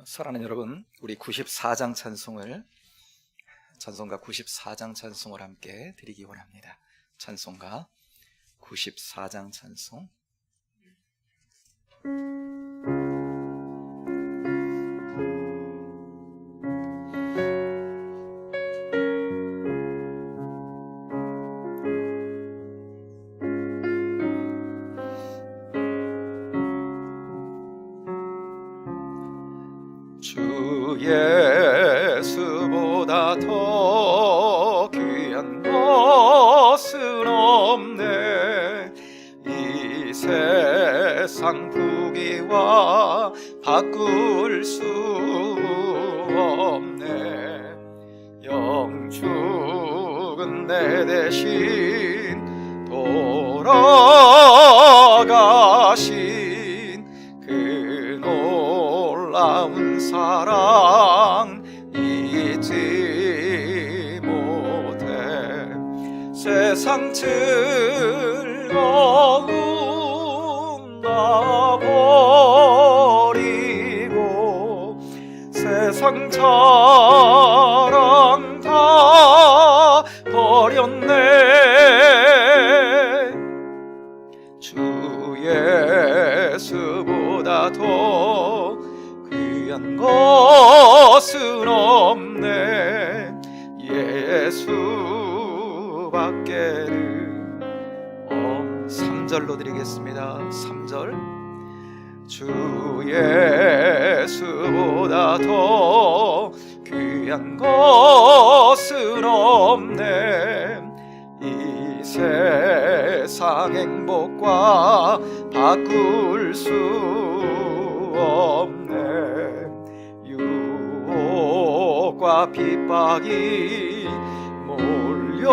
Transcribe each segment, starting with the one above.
사랑하는 여러분, 우리 94장 찬송을 찬송가 94장 찬송을 함께 드리기 원합니다. 찬송가 94장 찬송. 주 예수보다 더 귀한 것은 없네. 이 세상 부귀와 바꿀 수 없네. 영축은 내 대신 돌아가신 그 놀라운 사랑 잊지 못해. 세상 즐거움 다 버리고 세상 자랑 다 버렸네. 주 예수보다 더 귀한 것은 없네. 예수밖에는 3절로 드리겠습니다. 3절. 주 예수보다 더 귀한 것은 없네. 이 세상 행복과 바꿀 수 없네. 유혹과 핍박이 몰려와도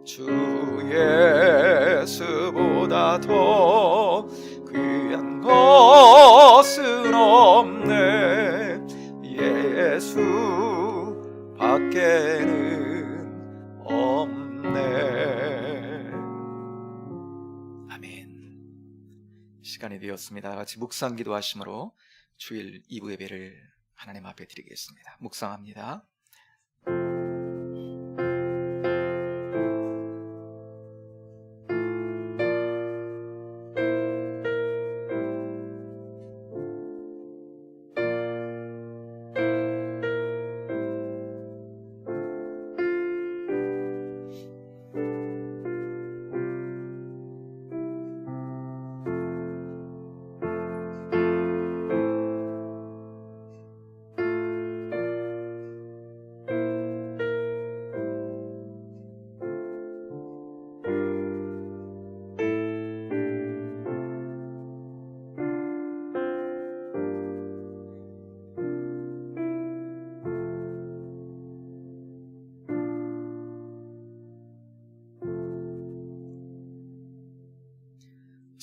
주 예수보다 더 귀한 것은 없네. 예수 밖에는 없네. 아멘. 시간이 되었습니다. 같이 묵상 기도하심으로 주일 2부 예배를 하나님 앞에 드리겠습니다. 묵상합니다.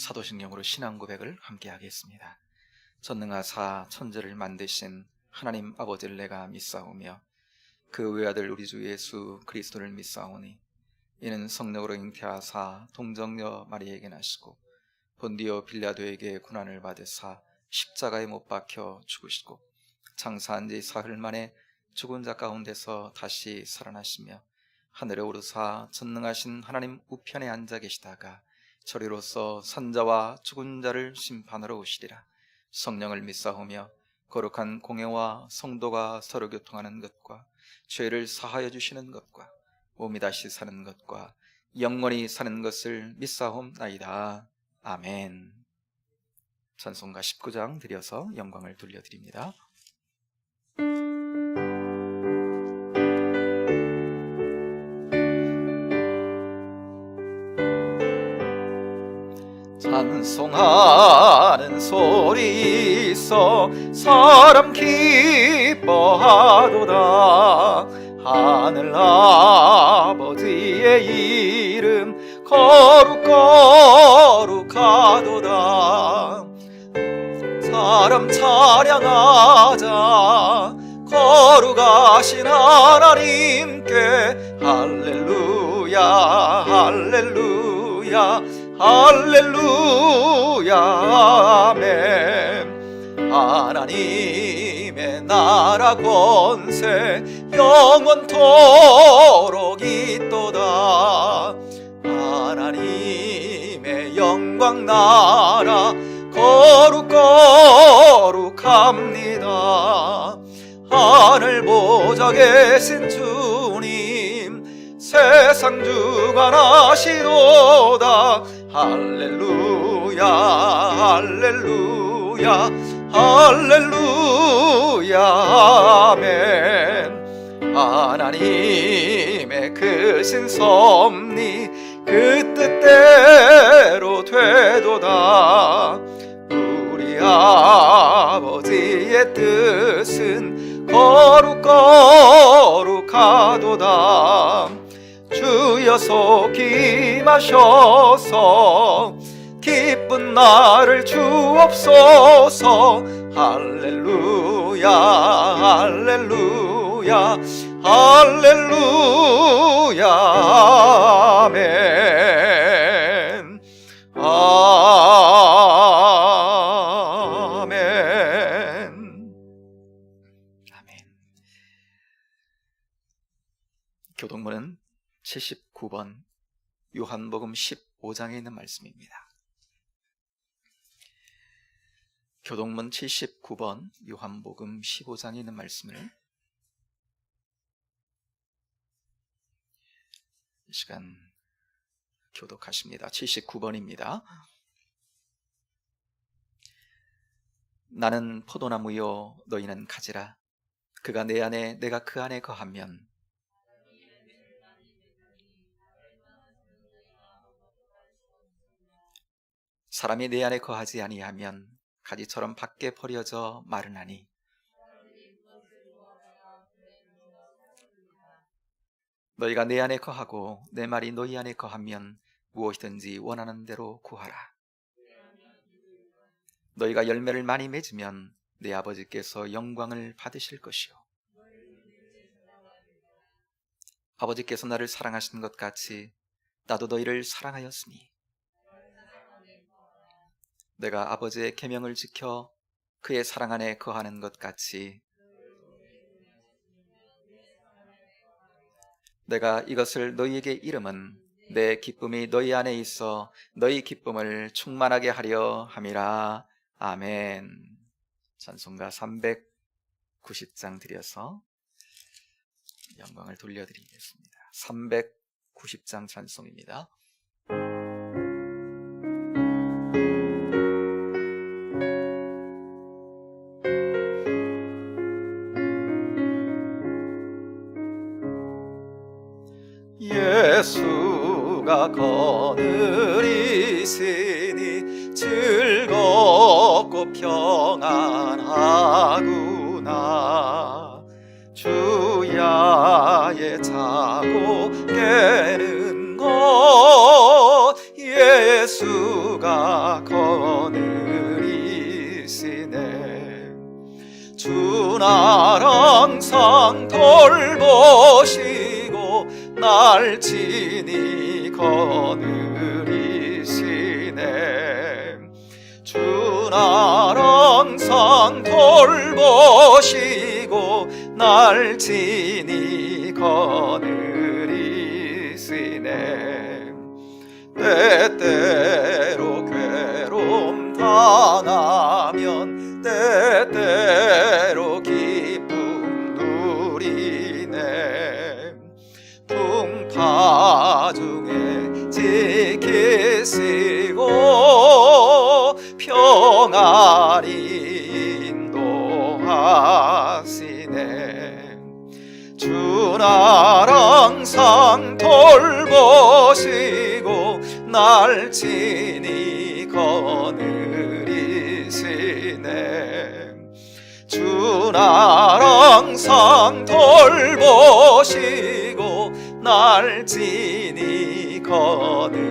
사도신경으로 신앙 고백을 함께 하겠습니다. 전능하사 천지를 만드신 하나님 아버지를 내가 믿사오며 그 외아들 우리 주 예수 그리스도를 믿사오니 이는 성령으로 잉태하사 동정녀 마리에게 나시고 본디오 빌라도에게 고난을 받으사 십자가에 못 박혀 죽으시고 장사한 지 사흘 만에 죽은 자 가운데서 다시 살아나시며 하늘에 오르사 전능하신 하나님 우편에 앉아 계시다가 저리로서 산자와 죽은 자를 심판하러 오시리라. 성령을 믿사오며 거룩한 공예와 성도가 서로 교통하는 것과 죄를 사하여 주시는 것과 몸이 다시 사는 것과 영원히 사는 것을 믿사옵나이다. 아멘. 찬송가 19장 드려서 영광을 돌려드립니다. 찬송하는 소리 있어 사람 기뻐하도다. 하늘 아버지의 이름 거룩하도다. 사람 찬양하자 거룩하신 하나님께 할렐루야 할렐루야 할렐루야 아멘. 하나님의 나라 권세 영원토록 있도다. 하나님의 영광 나라 거룩합니다. 하늘 보좌 계신 주님 세상 주관하시도다. 할렐루야 할렐루야 할렐루야 아멘. 하나님의 크신 섭리 그 뜻대로 되도다. 우리 아버지의 뜻은 거룩하도다. 주여 속히 마셔서 기쁜 날을 주옵소서. 할렐루야 할렐루야 할렐루야 아멘. 아멘. 아멘. 교동문은 79번 요한복음 15장에 있는 말씀입니다. 교동문 79번 요한복음 15장에 있는 말씀을 이 시간 교독하십니다. 79번입니다. 나는 포도나무요 너희는 가지라. 그가 내 안에 내가 그 안에 거하면 사람이 내 안에 거하지 아니하면 가지처럼 밖에 버려져 마르나니 너희가 내 안에 거하고 내 말이 너희 안에 거하면 무엇이든지 원하는 대로 구하라. 너희가 열매를 많이 맺으면 내 아버지께서 영광을 받으실 것이요, 아버지께서 나를 사랑하신 것 같이 나도 너희를 사랑하였으니 내가 아버지의 계명을 지켜 그의 사랑 안에 거하는 것 같이 내가 이것을 너희에게 이름은 내 기쁨이 너희 안에 있어 너희 기쁨을 충만하게 하려 함이라. 아멘. 찬송가 390장 드려서 영광을 돌려드리겠습니다. 390장 찬송입니다. 예수가 거느리시니 즐겁고 평안하구나. 주야에 자고 깨는 것 예수가 거느리시네. 주 날 항상 돌보시고 날 친히 거느리시네. 주 날 항상 돌보시고 날 친히 거느리시네. 때때로 괴로움 당하면 때때로 기쁨 누리네. 풍파 중에 지키시고 평안히 인도하시네. 주 날 항상 돌보시고 날 친히 거느리시네. 주 날 항상 돌보시고 날 친히 거느리시네.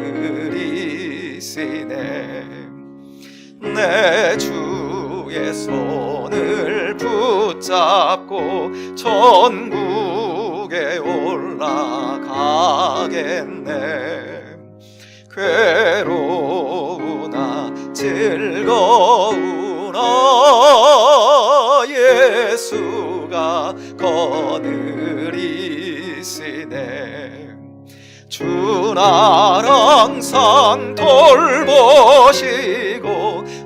내 주의 손을 붙잡고 천국에 올라가겠네. 괴로우나 즐거우나 예수가 거느리시네. 주 날 항상 돌보시고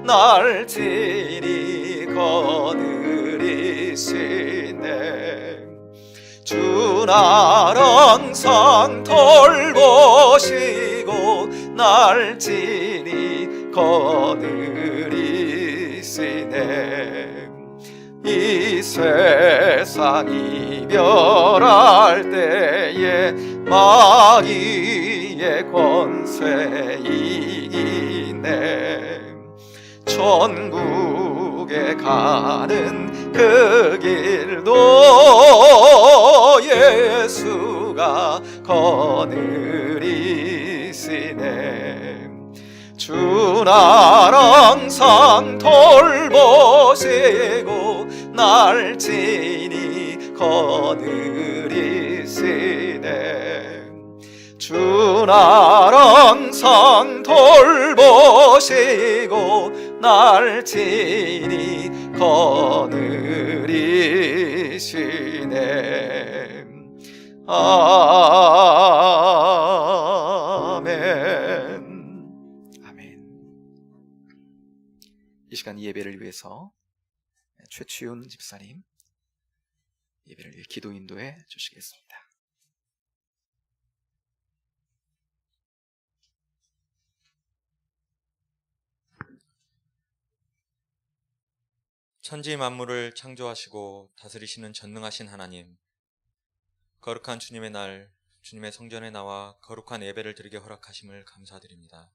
날 친히 거느리시네. 주 날 항상 돌보시고 날 친히 거느리시네. 이 세상 이별할 때에 마귀의 권세 이기네. 천국에 가는 그 길도 예수가 거느리시네. 주 날 항상 돌보시고 날 친히 거느리시네. 주 날 항상 돌보시고 날 친히 거느리시네. 아멘. 이 시간 예배를 위해서 최치훈 집사님 예배를 위해 기도 인도해 주시겠습니다. 천지 만물을 창조하시고 다스리시는 전능하신 하나님, 거룩한 주님의 날, 주님의 성전에 나와 거룩한 예배를 드리게 허락하심을 감사드립니다.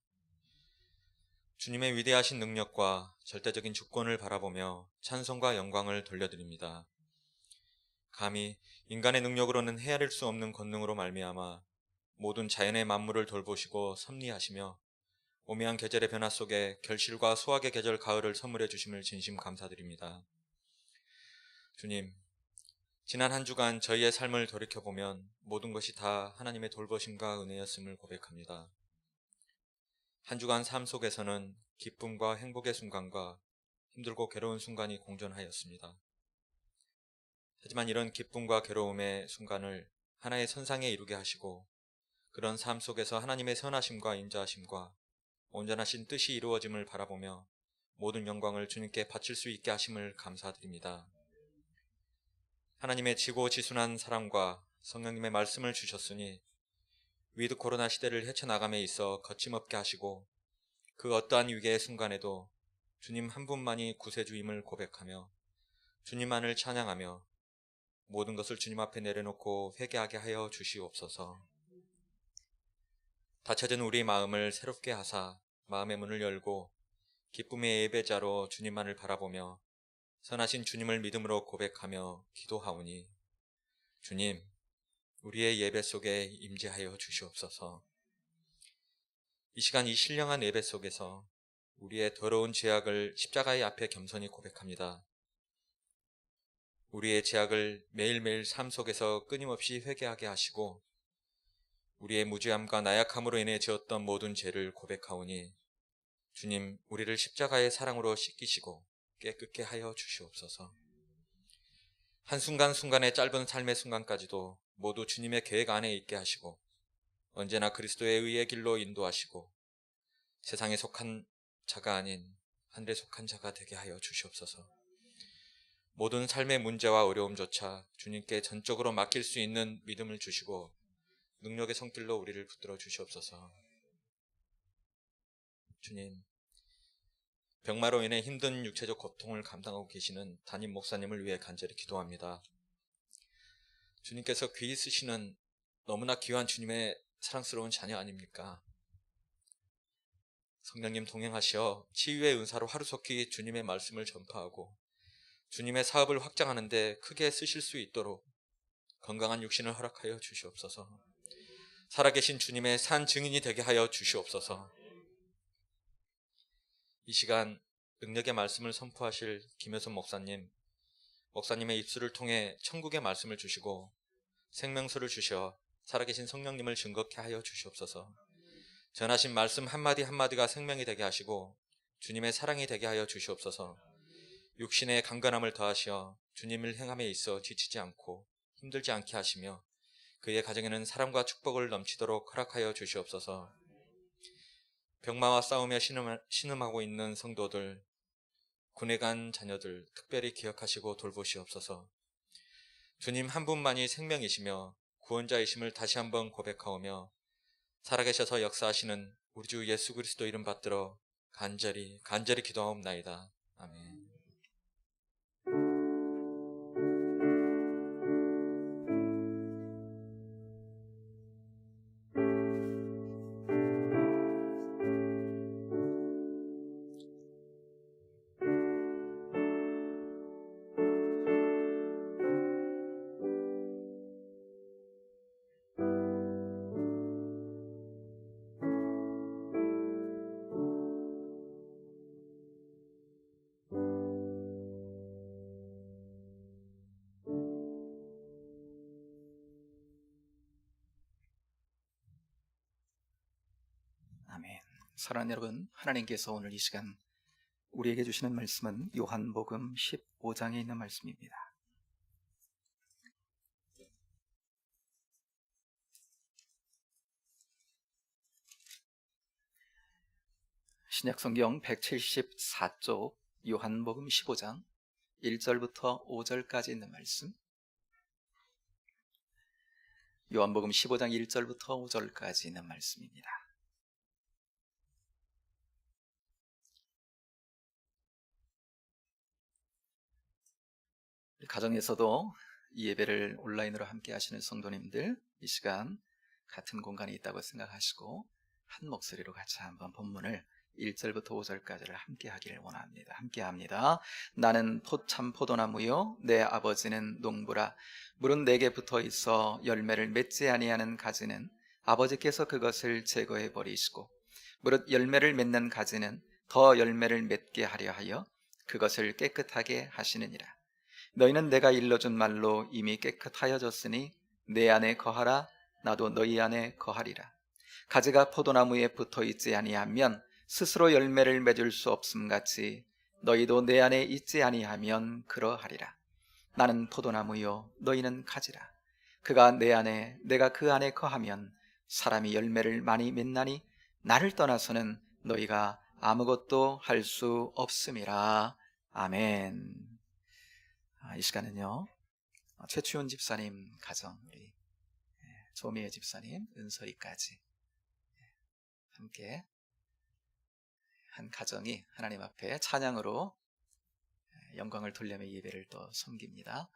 주님의 위대하신 능력과 절대적인 주권을 바라보며 찬송과 영광을 돌려드립니다. 감히 인간의 능력으로는 헤아릴 수 없는 권능으로 말미암아 모든 자연의 만물을 돌보시고 섭리하시며 오묘한 계절의 변화 속에 결실과 수확의 계절 가을을 선물해 주심을 진심 감사드립니다. 주님, 지난 한 주간 저희의 삶을 돌이켜보면 모든 것이 다 하나님의 돌보심과 은혜였음을 고백합니다. 한 주간 삶 속에서는 기쁨과 행복의 순간과 힘들고 괴로운 순간이 공존하였습니다. 하지만 이런 기쁨과 괴로움의 순간을 하나의 선상에 이루게 하시고 그런 삶 속에서 하나님의 선하심과 인자하심과 온전하신 뜻이 이루어짐을 바라보며 모든 영광을 주님께 바칠 수 있게 하심을 감사드립니다. 하나님의 지고지순한 사랑과 성령님의 말씀을 주셨으니 위드 코로나 시대를 헤쳐나감에 있어 거침없게 하시고 그 어떠한 위기의 순간에도 주님 한 분만이 구세주임을 고백하며 주님만을 찬양하며 모든 것을 주님 앞에 내려놓고 회개하게 하여 주시옵소서. 닫혀진 우리 마음을 새롭게 하사 마음의 문을 열고 기쁨의 예배자로 주님만을 바라보며 선하신 주님을 믿음으로 고백하며 기도하오니 주님, 우리의 예배 속에 임재하여 주시옵소서. 이 시간 이 신령한 예배 속에서 우리의 더러운 죄악을 십자가의 앞에 겸손히 고백합니다. 우리의 죄악을 매일매일 삶 속에서 끊임없이 회개하게 하시고 우리의 무죄함과 나약함으로 인해 지었던 모든 죄를 고백하오니 주님, 우리를 십자가의 사랑으로 씻기시고 깨끗게 하여 주시옵소서. 한순간순간의 짧은 삶의 순간까지도 모두 주님의 계획 안에 있게 하시고 언제나 그리스도의 의의 길로 인도하시고 세상에 속한 자가 아닌 하늘에 속한 자가 되게 하여 주시옵소서. 모든 삶의 문제와 어려움조차 주님께 전적으로 맡길 수 있는 믿음을 주시고 능력의 손길로 우리를 붙들어 주시옵소서. 주님, 병마로 인해 힘든 육체적 고통을 감당하고 계시는 담임 목사님을 위해 간절히 기도합니다. 주님께서 귀히 쓰시는 너무나 귀한 주님의 사랑스러운 자녀 아닙니까? 성령님 동행하시어 치유의 은사로 하루속히 주님의 말씀을 전파하고 주님의 사업을 확장하는 데 크게 쓰실 수 있도록 건강한 육신을 허락하여 주시옵소서. 살아계신 주님의 산 증인이 되게 하여 주시옵소서. 이 시간 능력의 말씀을 선포하실 김효선 목사님의 입술을 통해 천국의 말씀을 주시고 생명수를 주셔 살아계신 성령님을 증거케 하여 주시옵소서. 전하신 말씀 한마디 한마디가 생명이 되게 하시고 주님의 사랑이 되게 하여 주시옵소서. 육신의 강건함을 더하시어 주님을 행함에 있어 지치지 않고 힘들지 않게 하시며 그의 가정에는 사랑과 축복을 넘치도록 허락하여 주시옵소서. 병마와 싸우며 신음하고 있는 성도들, 군에 간 자녀들 특별히 기억하시고 돌보시옵소서. 주님 한 분만이 생명이시며 구원자이심을 다시 한번 고백하오며 살아계셔서 역사하시는 우리 주 예수 그리스도 이름 받들어 간절히 기도하옵나이다. 아멘. 아멘. 사랑하는 여러분, 하나님께서 오늘 이 시간 우리에게 주시는 말씀은 요한복음 15장에 있는 말씀입니다. 신약성경 174쪽 요한복음 15장 1절부터 5절까지 있는 말씀, 요한복음 15장 1절부터 5절까지 있는 말씀입니다. 가정에서도 이 예배를 온라인으로 함께 하시는 성도님들, 이 시간 같은 공간에 있다고 생각하시고 한 목소리로 같이 한번 본문을 1절부터 5절까지를 함께 하기를 원합니다. 함께 합니다. 나는 참 포도나무요 내 아버지는 농부라. 물은 내게 붙어 있어 열매를 맺지 아니하는 가지는 아버지께서 그것을 제거해 버리시고, 무릇 열매를 맺는 가지는 더 열매를 맺게 하려 하여 그것을 깨끗하게 하시느니라. 너희는 내가 일러준 말로 이미 깨끗하여졌으니 내 안에 거하라. 나도 너희 안에 거하리라. 가지가 포도나무에 붙어 있지 아니하면 스스로 열매를 맺을 수 없음 같이 너희도 내 안에 있지 아니하면 그러하리라. 나는 포도나무요 너희는 가지라. 그가 내 안에 내가 그 안에 거하면 사람이 열매를 많이 맺나니 나를 떠나서는 너희가 아무것도 할 수 없음이라. 아멘. 이 시간은요, 최추윤 집사님 가정, 우리 조미애 집사님, 은서이까지 함께 한 가정이 하나님 앞에 찬양으로 영광을 돌려며 예배를 또 섬깁니다.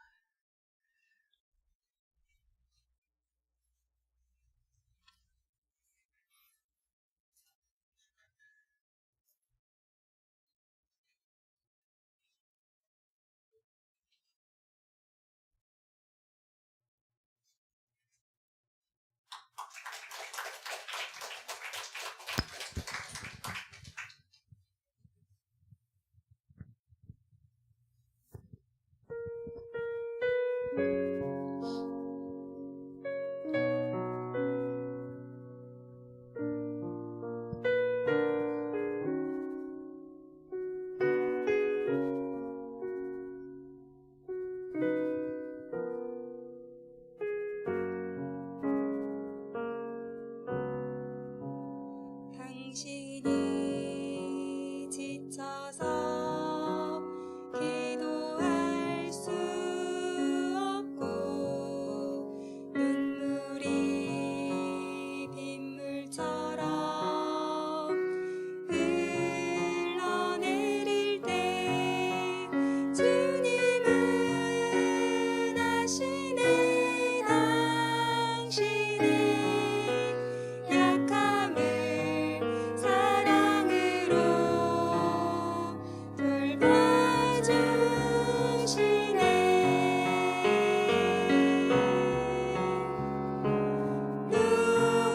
당신이 지쳐서 기도할 수 없고 눈물이 빗물처럼 흘러내릴 때 주님은 아시네. 당신의 약함을 사랑으로 돌봐주시네.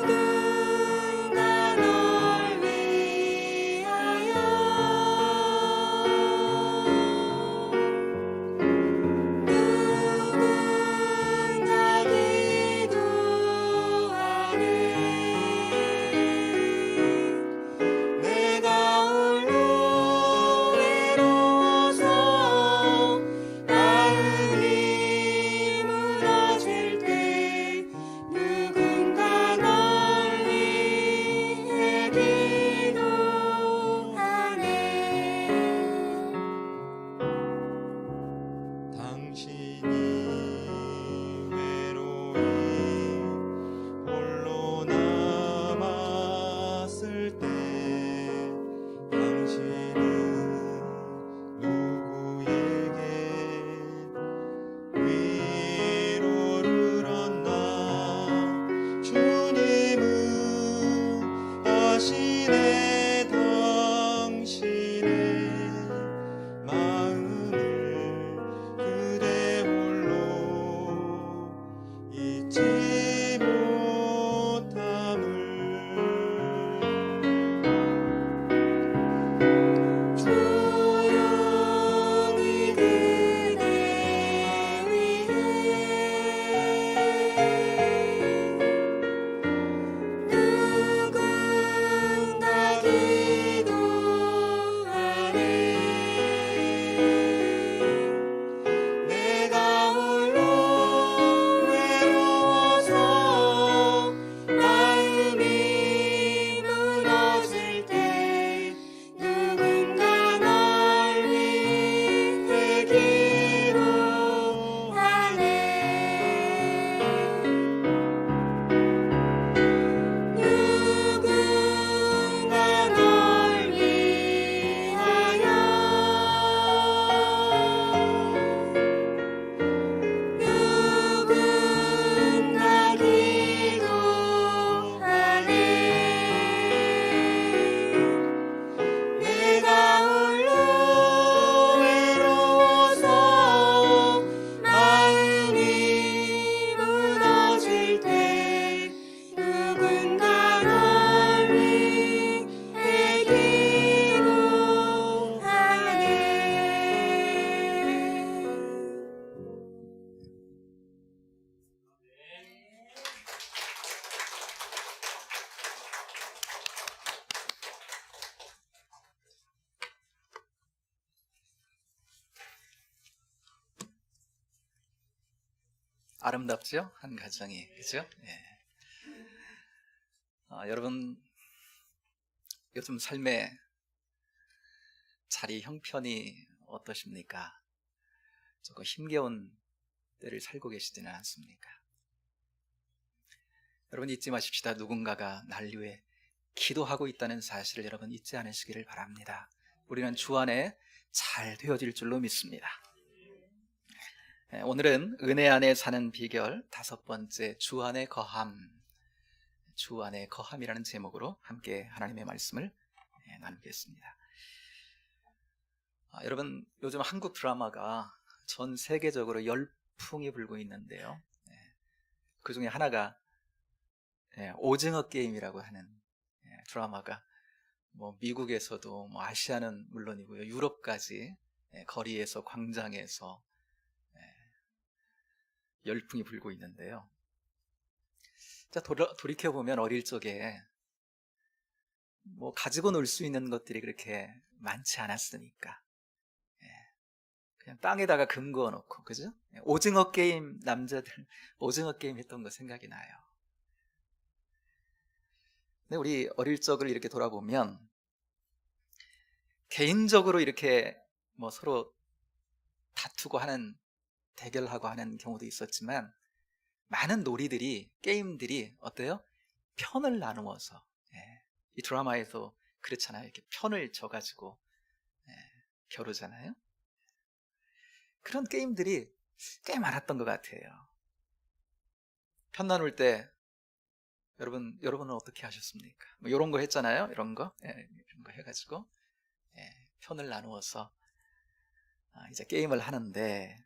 누군가 널 위하여 누군가 기도하는 내가 홀로 외로워서 마음이 무너질 때 누군가 널 위해 기도하네. 당신이 외로이 홀로 남았을 때 당신은 누구에게 위로를 얻나. 주님은 아시네. 당신의 마음을 그대 홀로 잊지 못함을. 조용히 그대 위해 누군가 아름답죠? 한 가정이. 그죠? 예. 여러분, 요즘 삶의 자리 형편이 어떠십니까? 조금 힘겨운 때를 살고 계시지는 않습니까? 여러분, 잊지 마십시다. 누군가가 날 위해 기도하고 있다는 사실을 여러분 잊지 않으시기를 바랍니다. 우리는 주 안에 잘 되어질 줄로 믿습니다. 오늘은 은혜 안에 사는 비결 5번째, 주 안에 거함. 주 안에 거함이라는 제목으로 함께 하나님의 말씀을 나누겠습니다. 여러분, 요즘 한국 드라마가 전 세계적으로 열풍이 불고 있는데요. 그 중에 하나가 오징어 게임이라고 하는 드라마가 뭐 미국에서도 뭐 아시아는 물론이고요, 유럽까지 거리에서, 광장에서 열풍이 불고 있는데요. 자, 돌이켜보면 어릴 적에 뭐 가지고 놀 수 있는 것들이 그렇게 많지 않았으니까 그냥 땅에다가 금 그어 놓고, 그죠? 오징어 게임, 남자들 오징어 게임 했던 거 생각이 나요. 근데 우리 어릴 적을 이렇게 돌아보면 개인적으로 이렇게 뭐 서로 다투고 하는, 대결하고 하는 경우도 있었지만 많은 놀이들이, 게임들이 어때요? 편을 나누어서, 이 드라마에서 그렇잖아요. 이렇게 편을 져가지고 겨루잖아요. 그런 게임들이 꽤 많았던 것 같아요. 편 나눌 때 여러분은 어떻게 하셨습니까? 뭐 이런 거 했잖아요. 이런 거 해가지고 편을 나누어서 이제 게임을 하는데,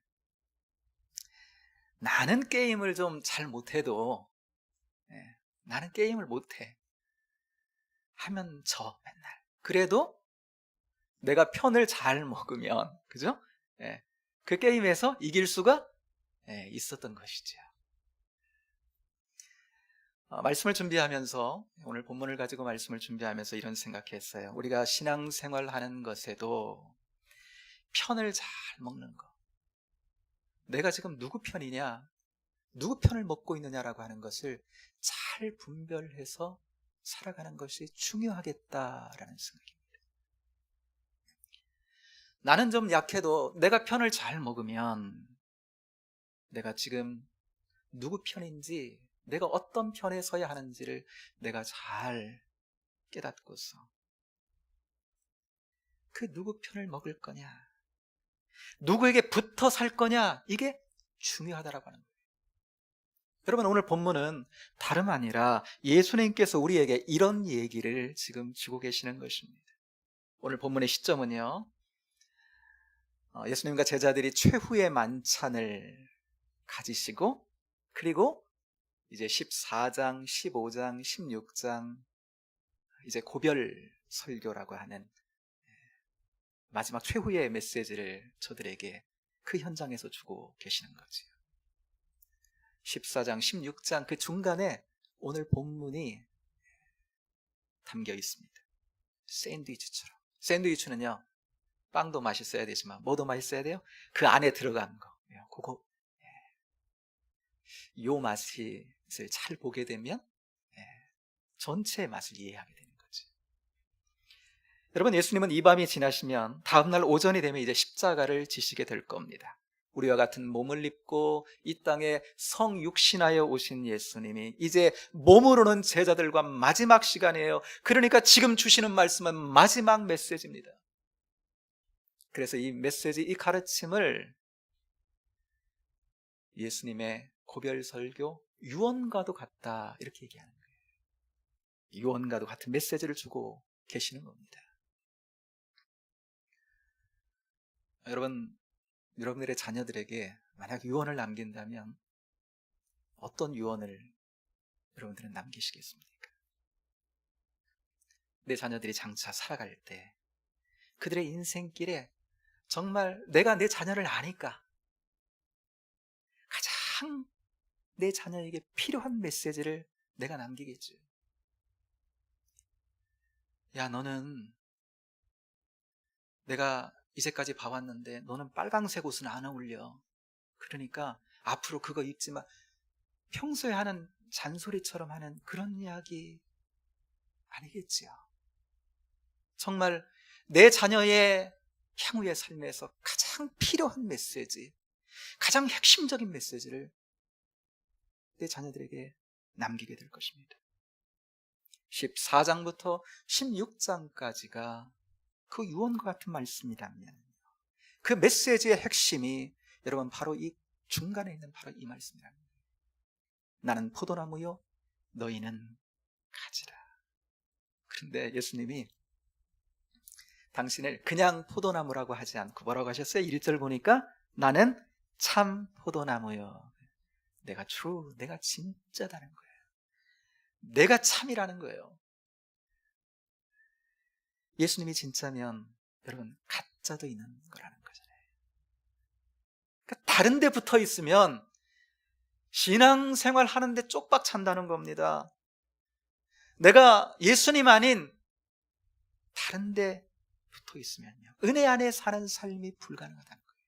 나는 게임을 좀 잘 못해도 나는 게임을 못해 하면 져 맨날. 그래도 내가 편을 잘 먹으면, 그죠? 그 게임에서 이길 수가 있었던 것이죠. 말씀을 준비하면서, 오늘 본문을 가지고 말씀을 준비하면서 이런 생각했어요. 우리가 신앙생활하는 것에도 편을 잘 먹는 거, 내가 지금 누구 편이냐, 누구 편을 먹고 있느냐라고 하는 것을 잘 분별해서 살아가는 것이 중요하겠다라는 생각입니다. 나는 좀 약해도 내가 편을 잘 먹으면 내가 지금 누구 편인지, 내가 어떤 편에 서야 하는지를 내가 잘 깨닫고서 그 누구 편을 먹을 거냐, 누구에게 붙어 살 거냐, 이게 중요하다라고 하는 거예요. 여러분, 오늘 본문은 다름 아니라 예수님께서 우리에게 이런 얘기를 지금 주고 계시는 것입니다. 오늘 본문의 시점은요, 예수님과 제자들이 최후의 만찬을 가지시고, 그리고 이제 14장, 15장, 16장 이제 고별 설교라고 하는 마지막 최후의 메시지를 저들에게 그 현장에서 주고 계시는 거지요. 14장, 16장 그 중간에 오늘 본문이 담겨 있습니다. 샌드위치처럼. 샌드위치는요, 빵도 맛있어야 되지만 뭐도 맛있어야 돼요? 그 안에 들어간 거. 그거, 요 맛을 잘 보게 되면 전체의 맛을 이해하게 되는 거죠. 여러분, 예수님은 이 밤이 지나시면 다음날 오전이 되면 이제 십자가를 지시게 될 겁니다. 우리와 같은 몸을 입고 이 땅에 성육신하여 오신 예수님이 이제 몸으로는 제자들과 마지막 시간이에요. 그러니까 지금 주시는 말씀은 마지막 메시지입니다. 그래서 이 메시지, 이 가르침을 예수님의 고별 설교, 유언과도 같다, 이렇게 얘기하는 거예요. 유언과도 같은 메시지를 주고 계시는 겁니다. 여러분들의 자녀들에게 만약 유언을 남긴다면 어떤 유언을 여러분들은 남기시겠습니까? 내 자녀들이 장차 살아갈 때 그들의 인생길에 정말 내가 내 자녀를 아니까 가장 내 자녀에게 필요한 메시지를 내가 남기겠지. 야, 너는 내가 이제까지 봐왔는데 너는 빨강색 옷은 안 어울려. 그러니까 앞으로 그거 잊지 마. 평소에 하는 잔소리처럼 하는 그런 이야기 아니겠지요. 정말 내 자녀의 향후의 삶에서 가장 필요한 메시지, 가장 핵심적인 메시지를 내 자녀들에게 남기게 될 것입니다. 14장부터 16장까지가 그 유언과 같은 말씀이라면 그 메시지의 핵심이 여러분 바로 이 중간에 있는 바로 이 말씀이랍니다. 나는 포도나무요 너희는 가지라. 그런데 예수님이 당신을 그냥 포도나무라고 하지 않고 뭐라고 하셨어요? 1절 보니까 나는 참 포도나무요. 내가 true, 내가 진짜다는 거예요. 내가 참이라는 거예요. 예수님이 진짜면 여러분 가짜도 있는 거라는 거잖아요. 그러니까 다른 데 붙어 있으면 신앙생활 하는데 쪽박 찬다는 겁니다. 내가 예수님 아닌 다른 데 붙어 있으면요, 은혜 안에 사는 삶이 불가능하다는 거예요.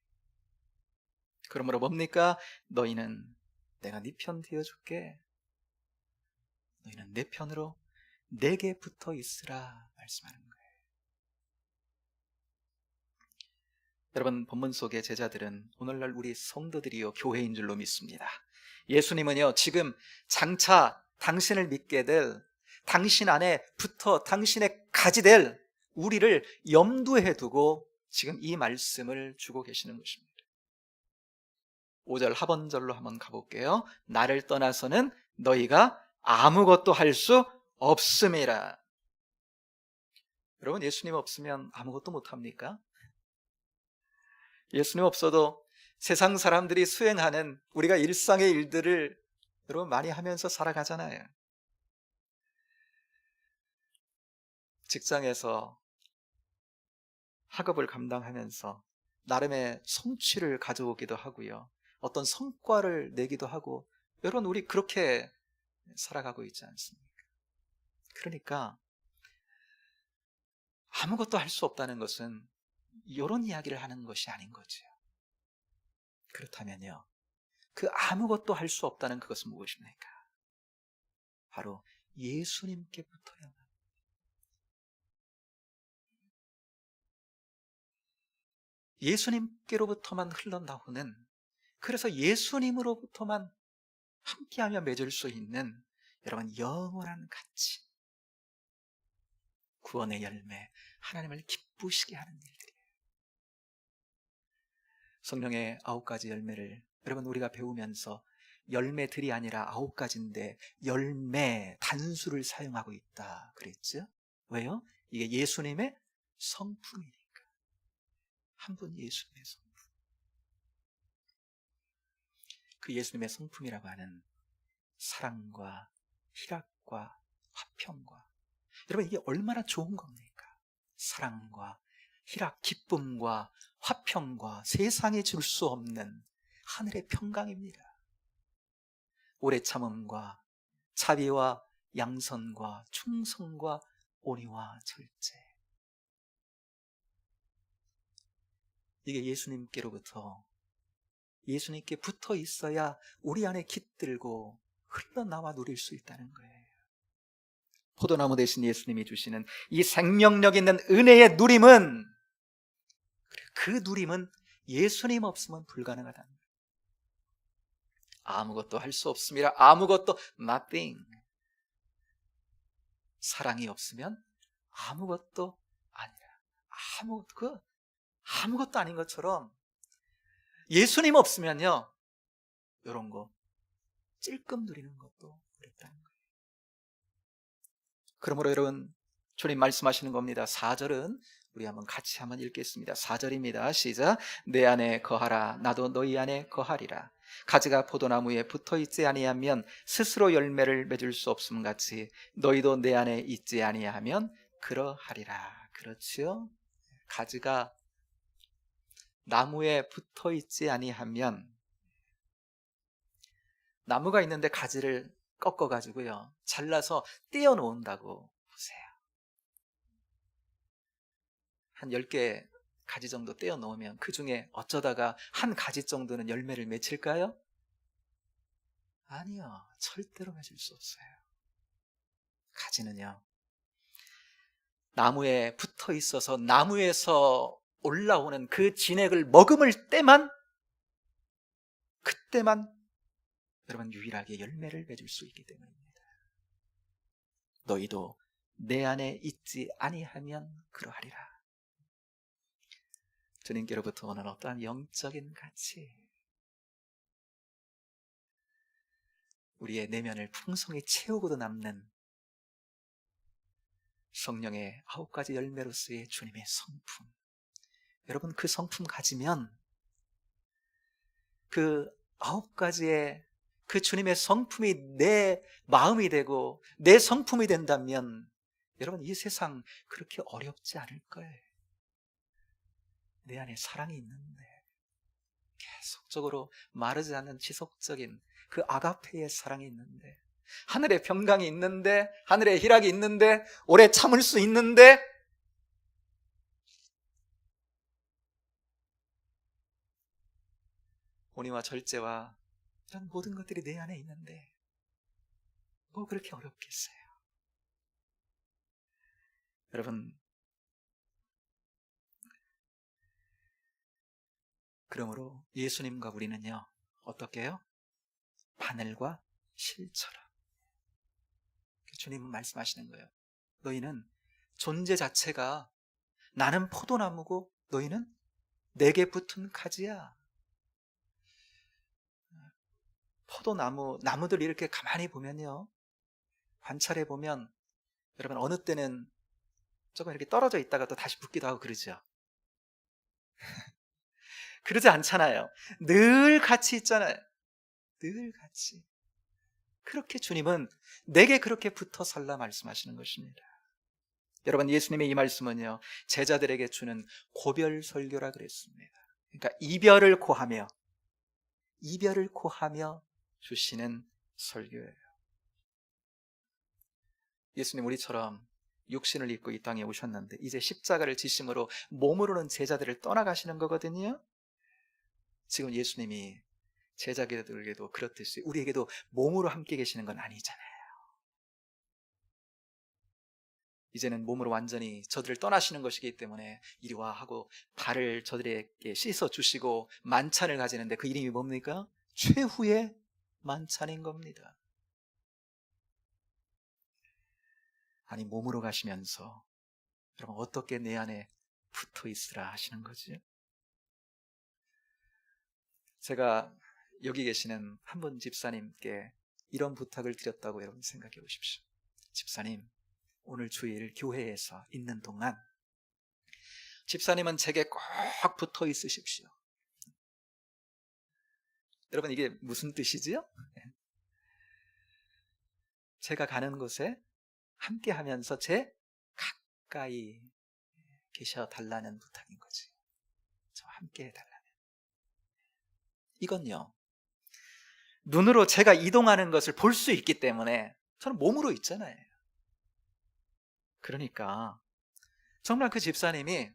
그러므로 뭡니까? 너희는 내가 네 편 되어줄게. 너희는 내 편으로 내게 붙어 있으라 말씀하는 거예요. 여러분, 본문 속의 제자들은 오늘날 우리 성도들이요 교회인 줄로 믿습니다. 예수님은요 지금 장차 당신을 믿게 될, 당신 안에 붙어 당신의 가지 될 우리를 염두에 두고 지금 이 말씀을 주고 계시는 것입니다. 5절 하번절로 한번 가볼게요. 나를 떠나서는 너희가 아무것도 할 수 없음이라. 여러분, 예수님 없으면 아무것도 못합니까? 예수님 없어도 세상 사람들이 수행하는 우리가 일상의 일들을 여러분 많이 하면서 살아가잖아요. 직장에서 학업을 감당하면서 나름의 성취를 가져오기도 하고요, 어떤 성과를 내기도 하고, 여러분 우리 그렇게 살아가고 있지 않습니까? 그러니까 아무것도 할 수 없다는 것은 이런 이야기를 하는 것이 아닌 거죠. 그렇다면요, 그 아무것도 할 수 없다는 그것은 무엇입니까? 바로 예수님께 붙어야만, 예수님께로부터만 흘러나오는, 그래서 예수님으로부터만 함께하며 맺을 수 있는 여러분 영원한 가치, 구원의 열매, 하나님을 기쁘시게 하는 일들이에요. 성령의 9가지 열매를 여러분 우리가 배우면서 열매들이 아니라 9가지인데 열매 단수를 사용하고 있다 그랬죠? 왜요? 이게 예수님의 성품이니까. 한 분 예수님의 성품. 그 예수님의 성품이라고 하는 사랑과 희락과 화평과, 여러분 이게 얼마나 좋은 겁니까? 사랑과 희락, 기쁨과 화평과 세상에 줄 수 없는 하늘의 평강입니다. 오래 참음과 자비와 양선과 충성과 온유와 절제, 이게 예수님께로부터, 예수님께 붙어 있어야 우리 안에 깃들고 흘러나와 누릴 수 있다는 거예요. 포도나무 대신 예수님이 주시는 이 생명력 있는 은혜의 누림은, 그 누림은 예수님 없으면 불가능하다는 거예요. 아무것도 할 수 없습니다. 아무것도, nothing. 사랑이 없으면 아무것도 아니라, 아무것도 아닌 것처럼 예수님 없으면요, 이런 거 찔끔 누리는 것도 어렵다는 거예요. 그러므로 여러분, 주님 말씀하시는 겁니다. 4절은 우리 같이 한번 읽겠습니다. 4절입니다. 시작. 내 안에 거하라, 나도 너희 안에 거하리라. 가지가 포도나무에 붙어있지 아니하면 스스로 열매를 맺을 수 없음 같이 너희도 내 안에 있지 아니하면 그러하리라. 그렇지요? 가지가 나무에 붙어있지 아니하면, 나무가 있는데 가지를 꺾어가지고요 잘라서 떼어놓는다고 보세요. 한 10개 가지 정도 떼어놓으면 그 중에 어쩌다가 한 가지 정도는 열매를 맺힐까요? 아니요, 절대로 맺을 수 없어요. 가지는요, 나무에 붙어 있어서 나무에서 올라오는 그 진액을 머금을 때만, 그때만 여러분 유일하게 열매를 맺을 수 있기 때문입니다. 너희도 내 안에 있지 아니하면 그러하리라. 주님께로부터 오는 어떠한 영적인 가치, 우리의 내면을 풍성히 채우고도 남는 성령의 9가지 열매로서의 주님의 성품, 여러분 그 성품 가지면, 그 9가지의 그 주님의 성품이 내 마음이 되고 내 성품이 된다면 여러분 이 세상 그렇게 어렵지 않을 거예요. 내 안에 사랑이 있는데, 계속적으로 마르지 않는 지속적인 그 아가페의 사랑이 있는데, 하늘의 평강이 있는데, 하늘의 희락이 있는데, 오래 참을 수 있는데, 온유와 절제와 이런 모든 것들이 내 안에 있는데 뭐 그렇게 어렵겠어요. 여러분, 그러므로 예수님과 우리는요, 어떻게 해요? 바늘과 실처럼. 주님은 말씀하시는 거예요. 너희는 존재 자체가 나는 포도나무고 너희는 내게 붙은 가지야. 포도나무, 나무들 이렇게 가만히 보면요, 관찰해 보면 여러분 어느 때는 조금 이렇게 떨어져 있다가 또 다시 붙기도 하고 그러죠. 그러지 않잖아요. 늘 같이 있잖아요. 늘 같이. 그렇게 주님은 내게 그렇게 붙어 살라 말씀하시는 것입니다. 여러분, 예수님의 이 말씀은요, 제자들에게 주는 고별 설교라 그랬습니다. 그러니까 이별을 고하며 주시는 설교예요. 예수님 우리처럼 육신을 입고 이 땅에 오셨는데 이제 십자가를 지심으로 몸으로는 제자들을 떠나가시는 거거든요. 지금 예수님이 제자들에게도 그렇듯이 우리에게도 몸으로 함께 계시는 건 아니잖아요. 이제는 몸으로 완전히 저들을 떠나시는 것이기 때문에 이리 와 하고 발을 저들에게 씻어 주시고 만찬을 가지는데 그 이름이 뭡니까? 최후의 만찬인 겁니다. 아니, 몸으로 가시면서 여러분 어떻게 내 안에 붙어 있으라 하시는 거지? 제가 여기 계시는 한 분 집사님께 이런 부탁을 드렸다고 여러분 생각해 보십시오. 집사님, 오늘 주일 교회에서 있는 동안 집사님은 제게 꼭 붙어 있으십시오. 여러분 이게 무슨 뜻이지요? 제가 가는 곳에 함께 하면서 제 가까이 계셔 달라는 부탁인 거지. 저와 함께 해달라는. 이건요, 눈으로 제가 이동하는 것을 볼 수 있기 때문에 저는 몸으로 있잖아요. 그러니까 정말 그 집사님이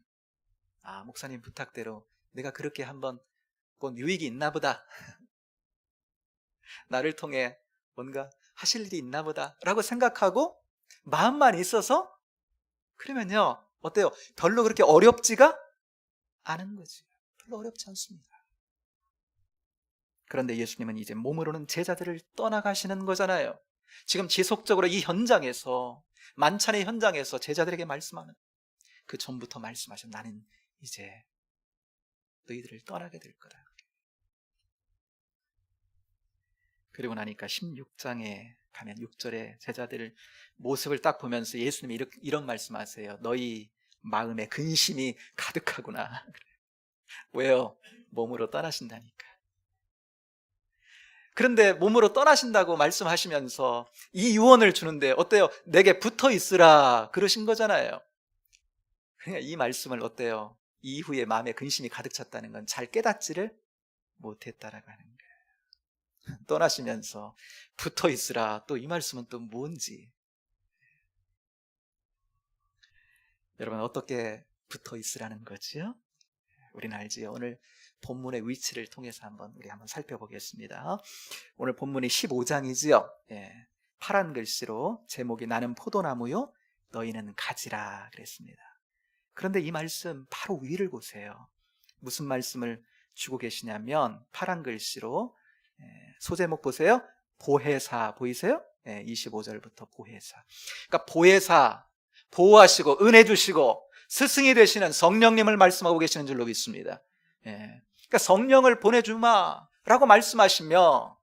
목사님 부탁대로 내가 그렇게 한번 본 유익이 있나 보다, 나를 통해 뭔가 하실 일이 있나 보다 라고 생각하고 마음만 있어서, 그러면요 어때요? 별로 그렇게 어렵지가 않은 거지. 별로 어렵지 않습니다. 그런데 예수님은 이제 몸으로는 제자들을 떠나가시는 거잖아요. 지금 지속적으로 이 현장에서, 만찬의 현장에서 제자들에게 말씀하는, 그 전부터 말씀하신, 나는 이제 너희들을 떠나게 될 거다. 그리고 나니까 16장에 가면 6절에 제자들 모습을 딱 보면서 예수님이 이런 말씀하세요. 너희 마음에 근심이 가득하구나. 왜요? 몸으로 떠나신다니까. 그런데 몸으로 떠나신다고 말씀하시면서 이 유언을 주는데 어때요? 내게 붙어 있으라 그러신 거잖아요. 그러니까 이 말씀을 어때요? 이후에 마음에 근심이 가득 찼다는 건 잘 깨닫지를 못했다라고 하는 거예요. 떠나시면서 붙어 있으라, 또 이 말씀은 또 뭔지. 여러분 어떻게 붙어 있으라는 거지요? 우리는 알지요. 오늘 본문의 위치를 통해서 우리 한번 살펴보겠습니다. 오늘 본문이 15장이지요. 파란 글씨로 제목이 나는 포도나무요 너희는 가지라 그랬습니다. 그런데 이 말씀 바로 위를 보세요. 무슨 말씀을 주고 계시냐면 파란 글씨로 소제목 보세요. 보혜사 보이세요? 25절부터 보혜사. 그러니까 보혜사, 보호하시고 은혜 주시고 스승이 되시는 성령님을 말씀하고 계시는 줄로 믿습니다. 그러니까 성령을 보내주마라고 말씀하시며,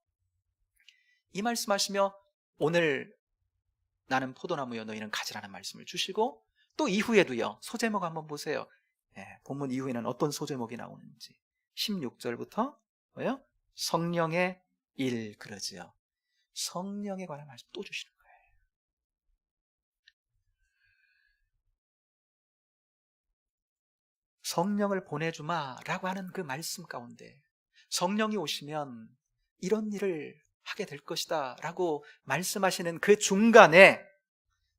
이 말씀하시며 오늘 나는 포도나무여 너희는 가지라는 말씀을 주시고, 또 이후에도요. 소제목 한번 보세요. 본문 이후에는 어떤 소제목이 나오는지. 16절부터 뭐요? 성령의 일 그러지요. 성령에 관한 말씀 또 주시는 거예요. 성령을 보내주마라고 하는 그 말씀 가운데 성령이 오시면 이런 일을 하게 될 것이다 라고 말씀하시는 그 중간에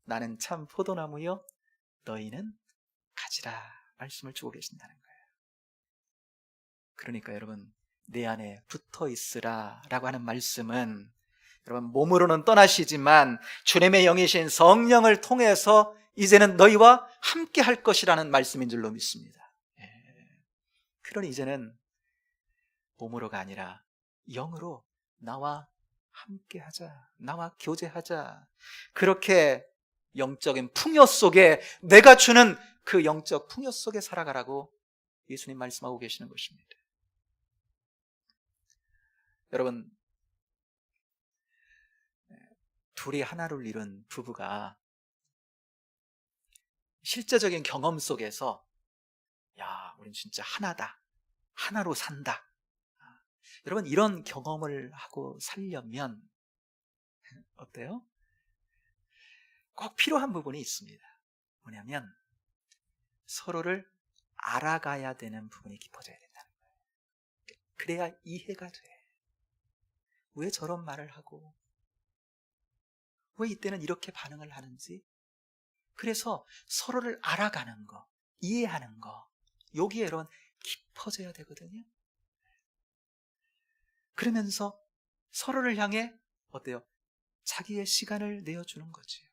나는 참 포도나무여 너희는 가지라 말씀을 주고 계신다는 거예요. 그러니까 여러분, 내 안에 붙어 있으라 라고 하는 말씀은 여러분 몸으로는 떠나시지만 주님의 영이신 성령을 통해서 이제는 너희와 함께 할 것이라는 말씀인 줄로 믿습니다. 그러니 이제는 몸으로가 아니라 영으로 나와 함께 하자, 나와 교제하자. 그렇게 영적인 풍요 속에 내가 주는 그 영적 풍요 속에 살아가라고 예수님 말씀하고 계시는 것입니다. 여러분, 둘이 하나를 이룬 부부가 실제적인 경험 속에서 야, 우린 진짜 하나다, 하나로 산다. 여러분, 이런 경험을 하고 살려면 어때요? 꼭 필요한 부분이 있습니다. 뭐냐면 서로를 알아가야 되는 부분이 깊어져야 된다는 거예요. 그래야 이해가 돼. 왜 저런 말을 하고 왜 이때는 이렇게 반응을 하는지. 그래서 서로를 알아가는 거, 이해하는 거, 여기에 여러분 깊어져야 되거든요. 그러면서 서로를 향해 어때요? 자기의 시간을 내어주는 거지요.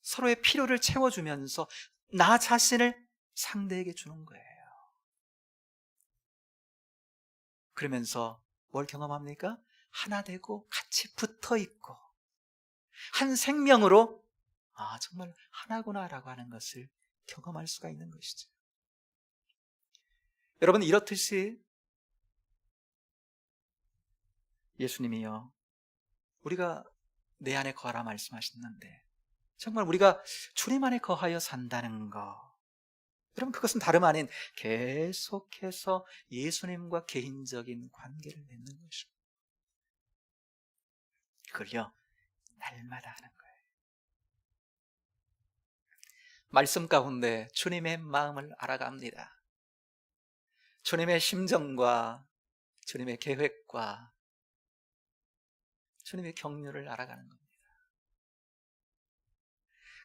서로의 필요를 채워주면서 나 자신을 상대에게 주는 거예요. 그러면서 뭘 경험합니까? 하나 되고 같이 붙어 있고 한 생명으로 아, 정말 하나구나라고 하는 것을 경험할 수가 있는 것이죠. 여러분, 이렇듯이 예수님이요, 우리가 내 안에 거하라 말씀하셨는데 정말 우리가 주님 안에 거하여 산다는 거, 여러분 그것은 다름 아닌 계속해서 예수님과 개인적인 관계를 맺는 것입니다. 그걸요 날마다 하는 거예요. 말씀 가운데 주님의 마음을 알아갑니다. 주님의 심정과 주님의 계획과 주님의 경륜을 알아가는 겁니다.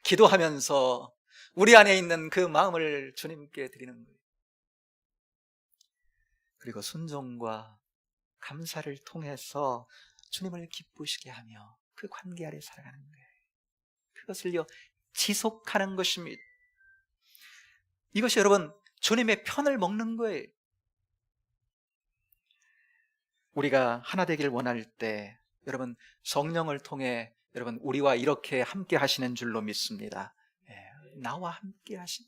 기도하면서 우리 안에 있는 그 마음을 주님께 드리는 거예요. 그리고 순종과 감사를 통해서 주님을 기쁘시게 하며 그 관계 아래 살아가는 거예요. 그것을요 지속하는 것입니다. 이것이 여러분 주님의 편을 먹는 거예요. 우리가 하나 되길 원할 때 여러분 성령을 통해 여러분 우리와 이렇게 함께 하시는 줄로 믿습니다. 나와 함께 하신,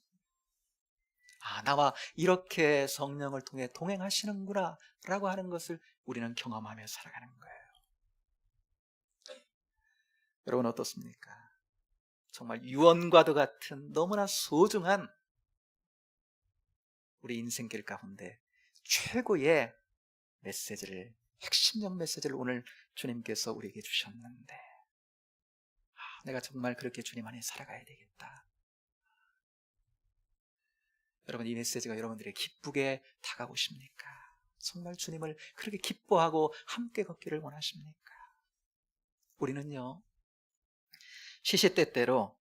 나와 이렇게 성령을 통해 동행하시는구나 라고 하는 것을 우리는 경험하며 살아가는 거예요. 여러분 어떻습니까? 정말 유언과도 같은 너무나 소중한 우리 인생길 가운데 최고의 메시지를, 핵심적 메시지를 오늘 주님께서 우리에게 주셨는데 내가 정말 그렇게 주님 안에 살아가야 되겠다. 여러분 이 메시지가 여러분들에게 기쁘게 다가오십니까? 정말 주님을 그렇게 기뻐하고 함께 걷기를 원하십니까? 우리는요 시시때때로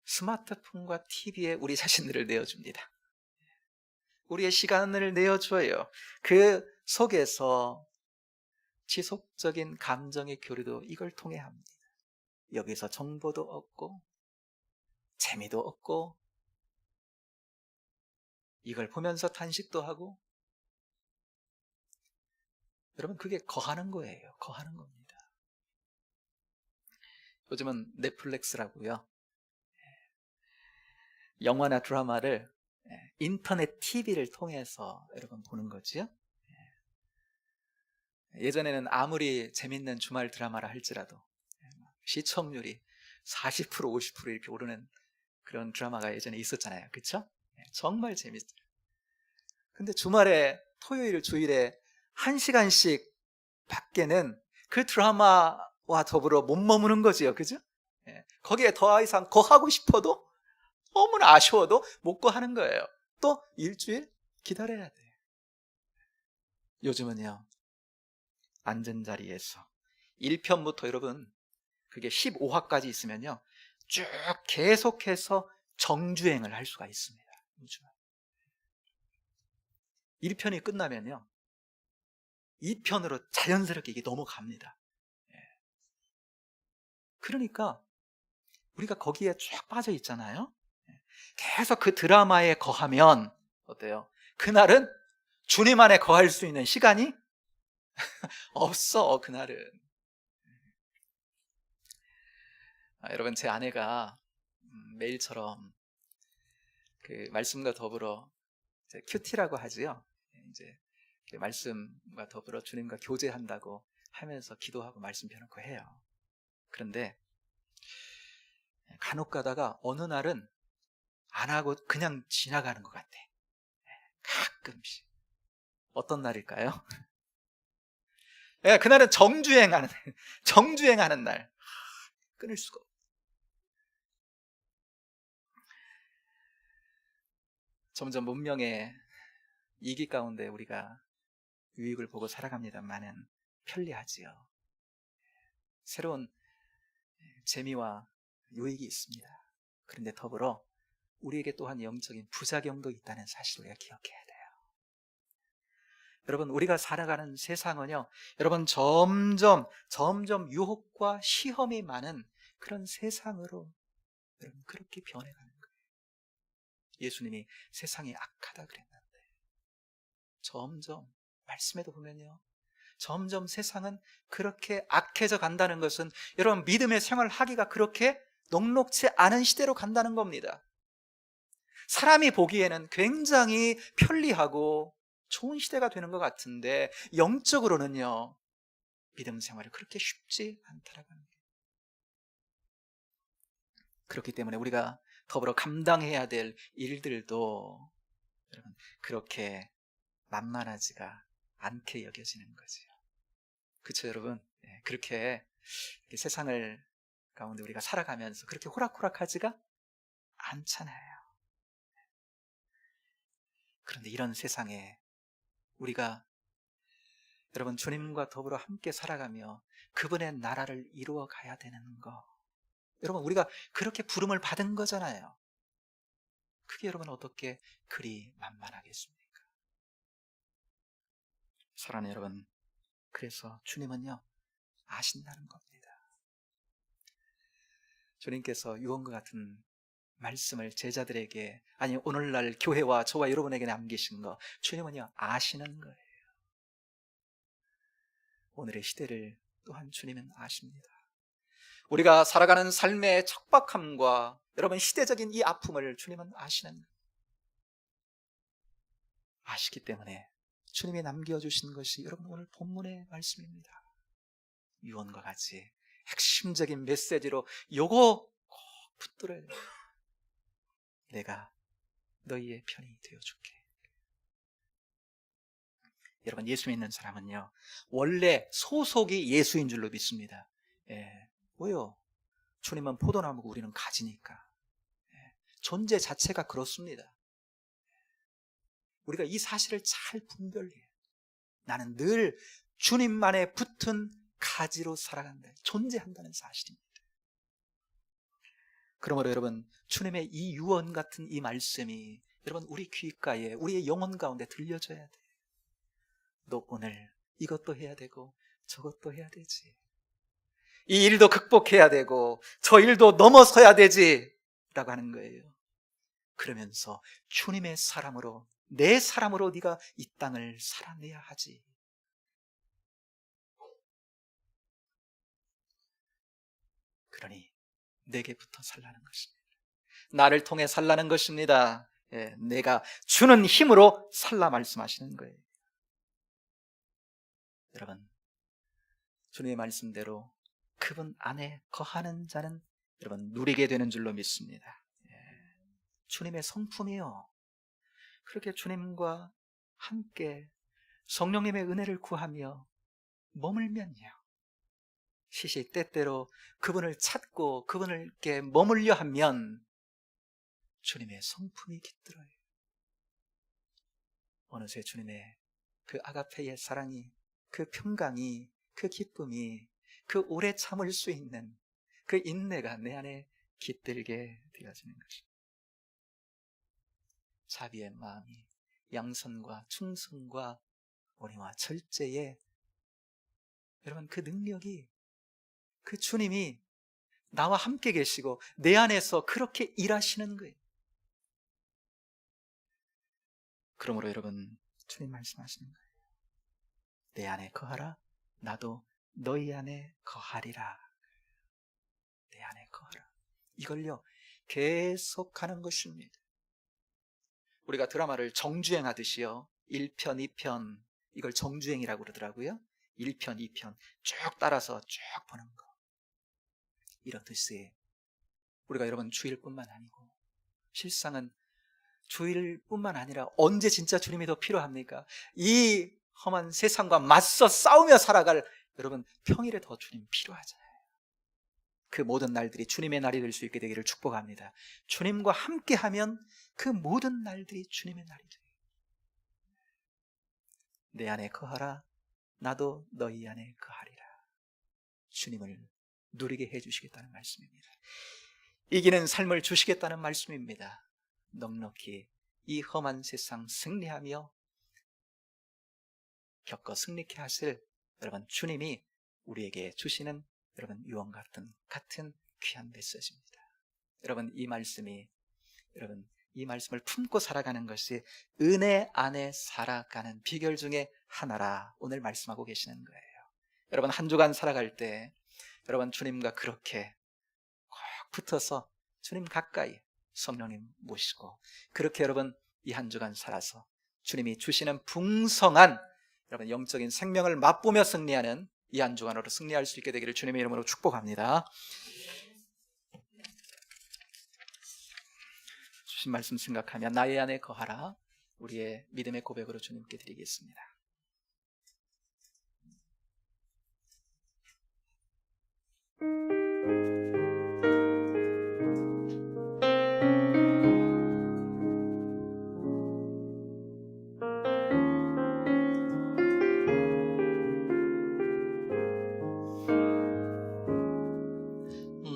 스마트폰과 TV에 우리 자신들을 내어줍니다. 우리의 시간을 내어줘요. 그 속에서 지속적인 감정의 교류도 이걸 통해 합니다. 여기서 정보도 얻고 재미도 얻고 이걸 보면서 탄식도 하고, 여러분 그게 거하는 거예요. 거하는 겁니다. 요즘은 넷플릭스라고요, 영화나 드라마를 인터넷 TV를 통해서 여러분 보는 거지요. 예전에는 아무리 재밌는 주말 드라마라 할지라도 시청률이 40% 50% 이렇게 오르는 그런 드라마가 예전에 있었잖아요. 그렇죠? 정말 재밌어요. 근데 주말에 토요일 주일에 1시간씩 밖에는 그 드라마와 더불어 못 머무는 거지요. 그죠? 거기에 더 이상 거하고 싶어도 너무나 아쉬워도 못 거하는 거예요. 또 일주일 기다려야 돼요. 요즘은요, 앉은 자리에서 1편부터 여러분 그게 15화까지 있으면요 쭉 계속해서 정주행을 할 수가 있습니다. 요즘은 1편이 끝나면요 2편으로 자연스럽게 이게 넘어갑니다. 그러니까 우리가 거기에 쫙 빠져 있잖아요. 계속 그 드라마에 거하면 어때요? 그날은 주님 안에 거할 수 있는 시간이 없어. 그날은. 여러분, 제 아내가 매일처럼 그 말씀과 더불어 이제 큐티라고 하지요. 이제 말씀과 더불어 주님과 교제한다고 하면서 기도하고 말씀 펴놓고 해요. 그런데 간혹 가다가 어느 날은 안 하고 그냥 지나가는 것 같아. 가끔씩. 어떤 날일까요? 그날은 정주행하는 날. 끊을 수가 없어. 점점 문명의 이기 가운데 우리가 유익을 보고 살아갑니다만은 편리하지요. 새로운 재미와 유익이 있습니다. 그런데 더불어 우리에게 또한 영적인 부작용도 있다는 사실을 우리가 기억해야 돼요. 여러분, 우리가 살아가는 세상은요, 여러분 점점 유혹과 시험이 많은 그런 세상으로 여러분 그렇게 변해가는 거예요. 예수님이 세상이 악하다 그랬는데 점점 말씀에도 보면요, 점점 세상은 그렇게 악해져 간다는 것은 여러분 믿음의 생활을 하기가 그렇게 녹록지 않은 시대로 간다는 겁니다. 사람이 보기에는 굉장히 편리하고 좋은 시대가 되는 것 같은데 영적으로는요, 믿음 생활이 그렇게 쉽지 않다라는 거예요. 그렇기 때문에 우리가 더불어 감당해야 될 일들도 여러분 그렇게 만만하지가 않게 여겨지는 거지요. 그렇죠, 여러분? 그렇게 세상을 가운데 우리가 살아가면서 그렇게 호락호락하지가 않잖아요. 그런데 이런 세상에 우리가 여러분 주님과 더불어 함께 살아가며 그분의 나라를 이루어 가야 되는 거, 여러분 우리가 그렇게 부름을 받은 거잖아요. 그게 여러분 어떻게 그리 만만하겠습니까? 사랑하는 여러분, 그래서 주님은요 아신다는 겁니다. 주님께서 유언과 같은 말씀을 제자들에게, 아니 오늘날 교회와 저와 여러분에게 남기신 거 주님은요 아시는 거예요. 오늘의 시대를 또한 주님은 아십니다. 우리가 살아가는 삶의 척박함과 여러분 시대적인 이 아픔을 주님은 아시는 거예요. 아시기 때문에 주님이 남겨주신 것이 여러분 오늘 본문의 말씀입니다. 유언과 같이 핵심적인 메시지로 요거 꼭 붙들어야 돼요. 내가 너희의 편이 되어줄게. 여러분 예수 믿는 사람은요 원래 소속이 예수인 줄로 믿습니다. 왜요? 주님은 포도나무고 우리는 가지니까. 존재 자체가 그렇습니다. 우리가 이 사실을 잘 분별해요. 나는 늘 주님만에 붙은 가지로 살아간다, 존재한다는 사실입니다. 그러므로 여러분 주님의 이 유언 같은 이 말씀이 여러분 우리 귓가에, 우리의 영혼 가운데 들려줘야 돼. 너 오늘 이것도 해야 되고 저것도 해야 되지. 이 일도 극복해야 되고 저 일도 넘어서야 되지 라고 하는 거예요. 그러면서 주님의 사람으로, 내 사람으로 네가 이 땅을 살아내야 하지. 그러니 내게부터 살라는 것입니다. 나를 통해 살라는 것입니다. 예, 내가 주는 힘으로 살라 말씀하시는 거예요. 여러분, 주님의 말씀대로 그분 안에 거하는 자는 여러분 누리게 되는 줄로 믿습니다. 예, 주님의 성품이요. 그렇게 주님과 함께 성령님의 은혜를 구하며 머물면요, 시시때때로 그분을 찾고 그분을 이렇게 머물려 하면 주님의 성품이 깃들어요. 어느새 주님의 그 아가페의 사랑이, 그 평강이, 그 기쁨이, 그 오래 참을 수 있는 그 인내가 내 안에 깃들게 되어지는 것입니다. 자비의 마음이 양선과 충성과 온유와 절제의 여러분 그 능력이, 그 주님이 나와 함께 계시고 내 안에서 그렇게 일하시는 거예요. 그러므로 여러분 주님 말씀하시는 거예요. 내 안에 거하라, 나도 너희 안에 거하리라. 내 안에 거하라. 이걸요 계속하는 것입니다. 우리가 드라마를 정주행하듯이요, 1편, 2편 이걸 정주행이라고 그러더라고요. 1편, 2편 쭉 따라서 쭉 보는 거. 이렇듯이 우리가 여러분 주일뿐만 아니고 실상은 주일뿐만 아니라 언제 진짜 주님이 더 필요합니까? 이 험한 세상과 맞서 싸우며 살아갈 여러분 평일에 더 주님 필요하잖아요. 그 모든 날들이 주님의 날이 될 수 있게 되기를 축복합니다. 주님과 함께하면 그 모든 날들이 주님의 날이 돼요. 내 안에 거하라, 나도 너희 안에 거하리라. 주님을 누리게 해주시겠다는 말씀입니다. 이기는 삶을 주시겠다는 말씀입니다. 넉넉히 이 험한 세상 승리하며 겪어 승리케 하실 여러분 주님이 우리에게 주시는 여러분 유언 같은 귀한 메시지입니다. 여러분 이 말씀이, 여러분 이 말씀을 품고 살아가는 것이 은혜 안에 살아가는 비결 중에 하나라 오늘 말씀하고 계시는 거예요. 여러분 한 주간 살아갈 때 여러분 주님과 그렇게 꼭 붙어서 주님 가까이 성령님 모시고 그렇게 여러분 이 한 주간 살아서 주님이 주시는 풍성한 여러분 영적인 생명을 맛보며 승리하는 이 한 주간으로 승리할 수 있게 되기를 주님의 이름으로 축복합니다. 주신 말씀 생각하며 나의 안에 거하라 우리의 믿음의 고백으로 주님께 드리겠습니다.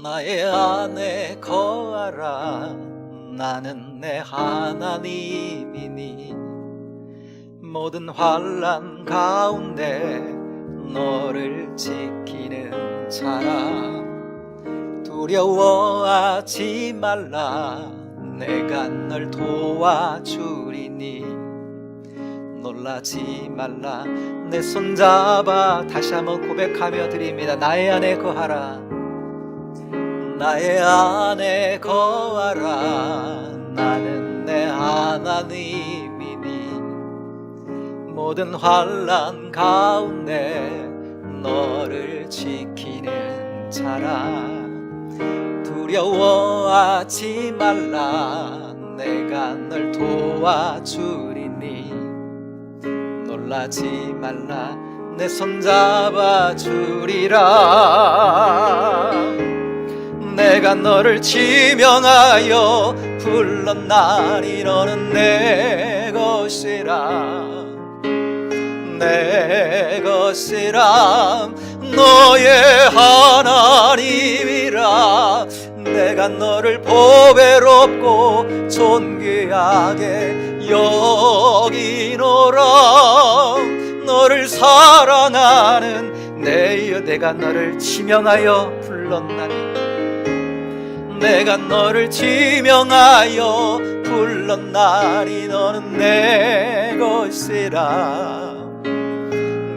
나의 안에 거하라 나는 내 하나님이니 모든 환난 가운데 너를 지키는 자라 두려워하지 말라 내가 널 도와주리니 놀라지 말라 내 손잡아 다시 한번 고백하며 드립니다. 나의 안에 거하라 나의 안에 거하라 나는 내 하나님이니 모든 환난 가운데 너를 지키는 자라 두려워하지 말라 내가 널 도와주리니 놀라지 말라 내 손잡아 주리라 내가 너를 지명하여 불렀나니 너는 내 것이라 내 것이라 너의 하나님이라 내 내가 너를 보배롭고 존귀하게 여기노라. 너를 사랑하는 내가 너를 지명하여 불렀나니 내가 너를 지명하여 불렀나니 너는 내 것이라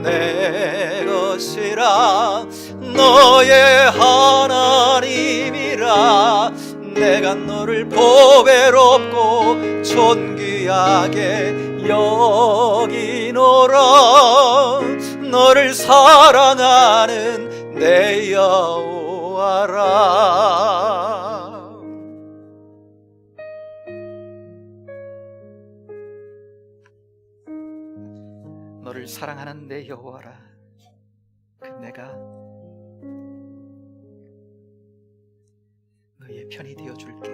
내 것이라 너의 하나님이라. 내가 너를 보배롭고 존귀하게 여기노라. 너를 사랑하는 내 여호와라. 너를 사랑하는 내 여호와라. 그 내가 너희의 편이 되어줄게.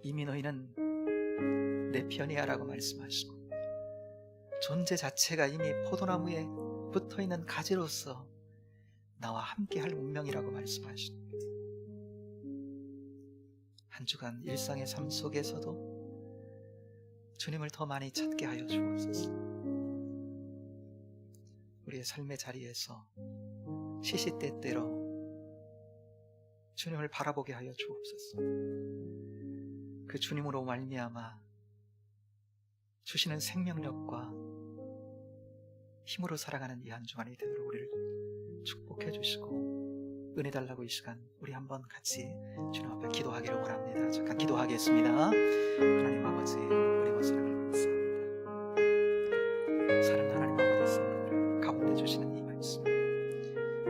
이미 너희는 내 편이야 라고 말씀하시고 존재 자체가 이미 포도나무에 붙어있는 가지로서 나와 함께할 운명이라고 말씀하시고 한 주간 일상의 삶 속에서도 주님을 더 많이 찾게 하여 주옵소서. 우리의 삶의 자리에서 시시때때로 주님을 바라보게 하여 주옵소서. 그 주님으로 말미암아 주시는 생명력과 힘으로 살아가는 이 한 주간이 되도록 우리를 축복해 주시고 은혜 달라고 이 시간 우리 한번 같이 주님 앞에 기도하기를 원합니다. 잠깐 기도하겠습니다. 하나님 아버지, 은혜와 사랑을 감사합니다. 사랑하는 하나님 아버지 성령을 가운데 주시는 이 말씀,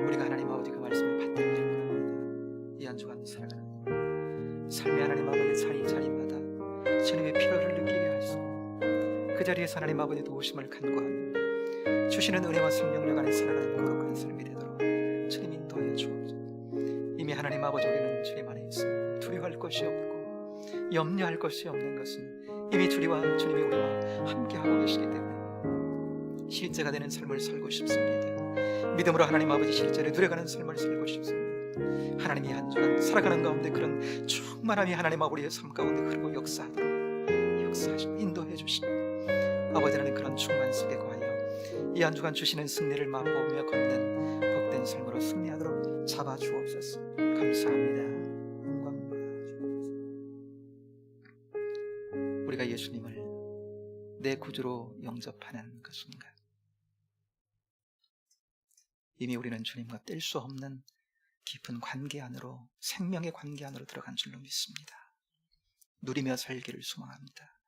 우리가 하나님 아버지 그 말씀을 받들기를 원합니다. 이 한 주간 살아가는 삶의 하나님 아버지 자리마다 주님의 필요를 느끼게 하시고 그 자리에서 하나님 아버지 도우심을 간구하며 주시는 은혜와 생명력 안에 살아가는 거룩한 삶이 되도록 주님 인도하여 주옵소서. 이미 하나님 아버지 우리는 주님 안에 있습니다. 두려워할 것이 없고 염려할 것이 없는 것은 이미 주님이 우리와 함께하고 계시기 때문에 실제가 되는 삶을 살고 싶습니다. 믿음으로 하나님 아버지 실제를 누려가는 삶을 살고 싶습니다. 하나님이 한 주간 살아가는 가운데 그런 충만함이 하나님 아버지의 삶 가운데 흐르고 역사하시고 인도해 주시고 아버지는 그런 충만 속에 거하여 이 한 주간 주시는 승리를 맛보며 걷는 복된 삶으로 승리하도록 잡아 주옵소서. 감사합니다. 영광. 우리가 예수님을 내 구주로 영접하는 그 순간 이미 우리는 주님과 뗄 수 없는 깊은 관계 안으로, 생명의 관계 안으로 들어간 줄로 믿습니다. 누리며 살기를 소망합니다.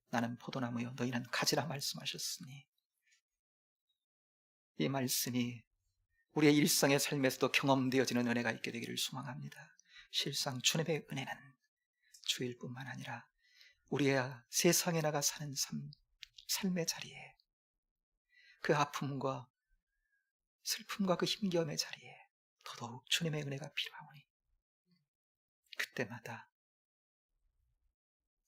나는 포도나무여 너희는 가지라 말씀하셨으니 이 말씀이 우리의 일상의 삶에서도 경험되어지는 은혜가 있게 되기를 소망합니다. 실상 주님의 은혜는 주일 뿐만 아니라 우리의 세상에 나가 사는 삶의 자리에 그 아픔과 슬픔과 그 힘겨움의 자리에 더더욱 주님의 은혜가 필요하오니 그때마다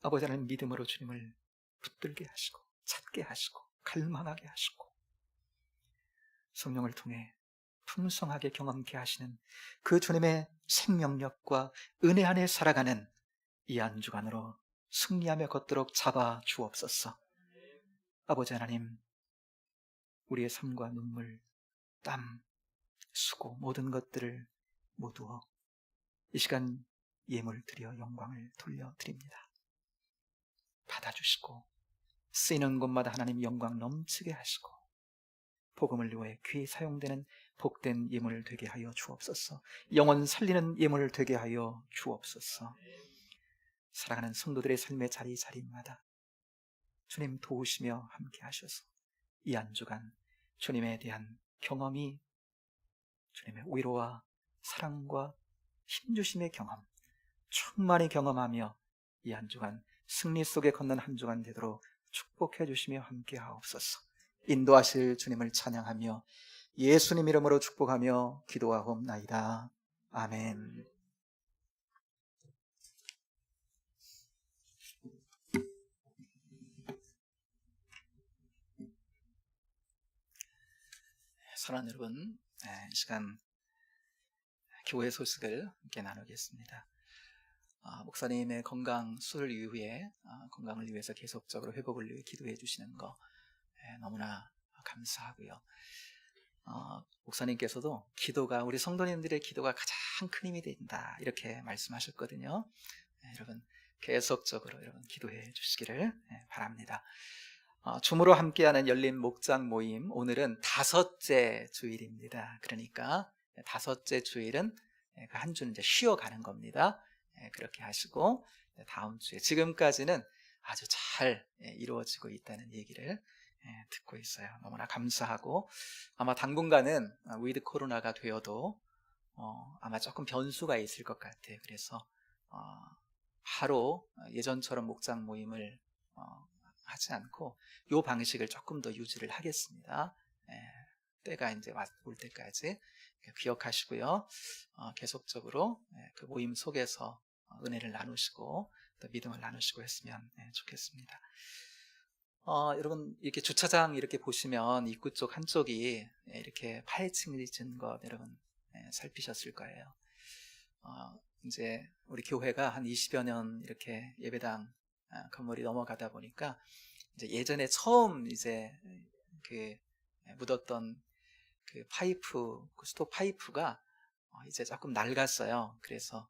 아버지는 믿음으로 주님을 붙들게 하시고 찾게 하시고 갈망하게 하시고 성령을 통해 풍성하게 경험케 하시는 그 주님의 생명력과 은혜 안에 살아가는 이 한 주간으로 승리하며 걷도록 잡아 주옵소서. 아버지 하나님, 우리의 삶과 눈물, 땀, 수고 모든 것들을 모두어 이 시간 예물 드려 영광을 돌려드립니다. 받아주시고 쓰이는 곳마다 하나님 영광 넘치게 하시고 복음을 위해 귀히 사용되는 복된 예물 되게 하여 주옵소서. 영혼 살리는 예물 되게 하여 주옵소서. 살아가는 성도들의 삶의 자리마다 주님 도우시며 함께 하셔서 이 한 주간 주님에 대한 경험이 주님의 위로와 사랑과 힘주심의 경험 충만히 경험하며 이 한 주간 승리 속에 걷는 한 주간 되도록 축복해 주시며 함께 하옵소서. 인도하실 주님을 찬양하며 예수님 이름으로 축복하며 기도하옵나이다. 아멘. 사랑하는 여러분, 이 시간 교회 소식을 함께 나누겠습니다. 목사님의 건강 수술 이후에 건강을 위해서 계속적으로 회복을 위해 기도해 주시는 거 너무나 감사하고요. 목사님께서도 기도가, 우리 성도님들의 기도가 가장 큰 힘이 된다, 이렇게 말씀하셨거든요. 여러분 계속적으로 여러분 기도해 주시기를 바랍니다. 줌으로 함께하는 열린 목장 모임, 오늘은 5째 주일입니다. 그러니까 5째 주일은 그 한 주는 이제 쉬어가는 겁니다. 그렇게 하시고 다음 주에, 지금까지는 아주 잘 이루어지고 있다는 얘기를 듣고 있어요. 너무나 감사하고, 아마 당분간은 위드 코로나가 되어도 아마 조금 변수가 있을 것 같아요. 그래서 바로 예전처럼 목장 모임을 하지 않고 이 방식을 조금 더 유지를 하겠습니다. 때가 이제 올 때까지 기억하시고요. 계속적으로 그 모임 속에서 은혜를 나누시고 또 믿음을 나누시고 했으면 좋겠습니다. 여러분 이렇게 주차장 이렇게 보시면 입구 쪽 한쪽이 이렇게 파헤침이 진 것 여러분 살피셨을 거예요. 이제 우리 교회가 한 20여 년 이렇게 예배당 건물이 넘어가다 보니까 이제 예전에 처음 이제 그 묻었던 그 파이프, 그 스톱 파이프가 이제 조금 낡았어요. 그래서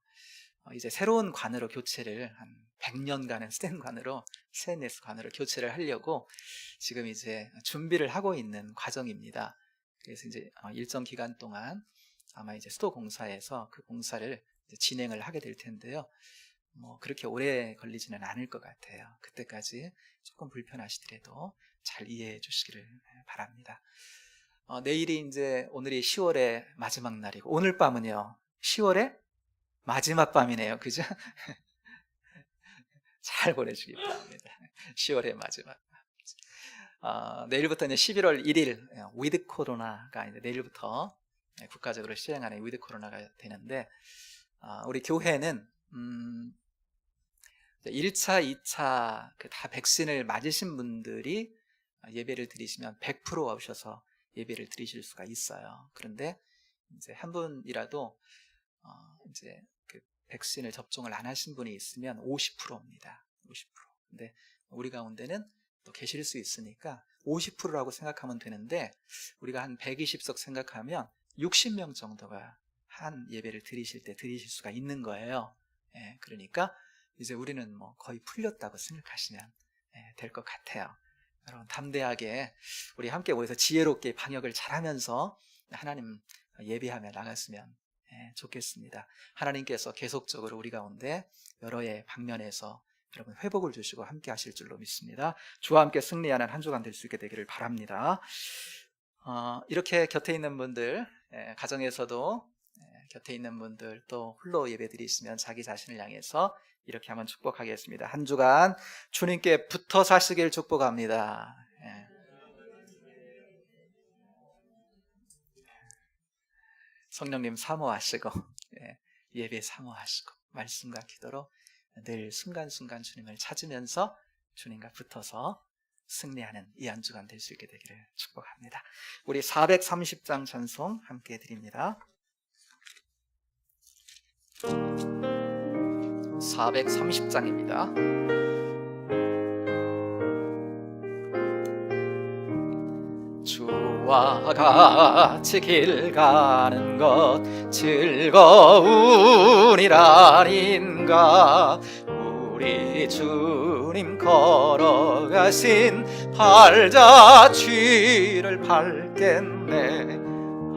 이제 새로운 관으로 교체를, 한 100년간은 스텐 관으로, 스테인리스 관으로 교체를 하려고 지금 이제 준비를 하고 있는 과정입니다. 그래서 이제 일정 기간 동안 아마 이제 수도 공사에서 그 공사를 이제 진행을 하게 될 텐데요. 뭐 그렇게 오래 걸리지는 않을 것 같아요. 그때까지 조금 불편하시더라도 잘 이해해 주시기를 바랍니다. 내일이 이제, 오늘이 10월의 마지막 날이고, 오늘 밤은요 10월의 마지막 밤이네요. 그죠? 잘 보내주기 바랍니다. 10월의 마지막 밤. 내일부터는 11월 1일 위드 코로나가 이제 내일부터 국가적으로 시행하는 위드 코로나가 되는데, 우리 교회는 1차, 2차 그 다 백신을 맞으신 분들이 예배를 드리시면 100% 오셔서 예배를 드리실 수가 있어요. 그런데 이제 한 분이라도 이제 그 백신을 접종을 안 하신 분이 있으면 50%입니다. 50%. 근데 우리 가운데는 또 계실 수 있으니까 50%라고 생각하면 되는데, 우리가 한 120석 생각하면 60명 정도가 한 예배를 드리실 때 드리실 수가 있는 거예요. 그러니까 이제 우리는 뭐 거의 풀렸다고 생각하시면 될 것 같아요. 여러분 담대하게 우리 함께 모여서 지혜롭게 방역을 잘하면서 하나님 예배하며 나갔으면 좋겠습니다. 하나님께서 계속적으로 우리 가운데 여러 방면에서 여러분 회복을 주시고 함께 하실 줄로 믿습니다. 주와 함께 승리하는 한 주간 될 수 있게 되기를 바랍니다. 이렇게 곁에 있는 분들, 가정에서도 곁에 있는 분들, 또 홀로 예배 드리시면 자기 자신을 향해서 이렇게 한번 축복하겠습니다. 한 주간 주님께 붙어 사시길 축복합니다. 성령님 사모하시고 예배 사모하시고 말씀과 기도로 늘 순간순간 주님을 찾으면서 주님과 붙어서 승리하는 이 한 주간 될 수 있게 되기를 축복합니다. 우리 430장 찬송 함께 드립니다. 430장입니다. 주와 같이 길 가는 것 즐거우니라닌가. 우리 주님 걸어가신 발자취를 밟겠네.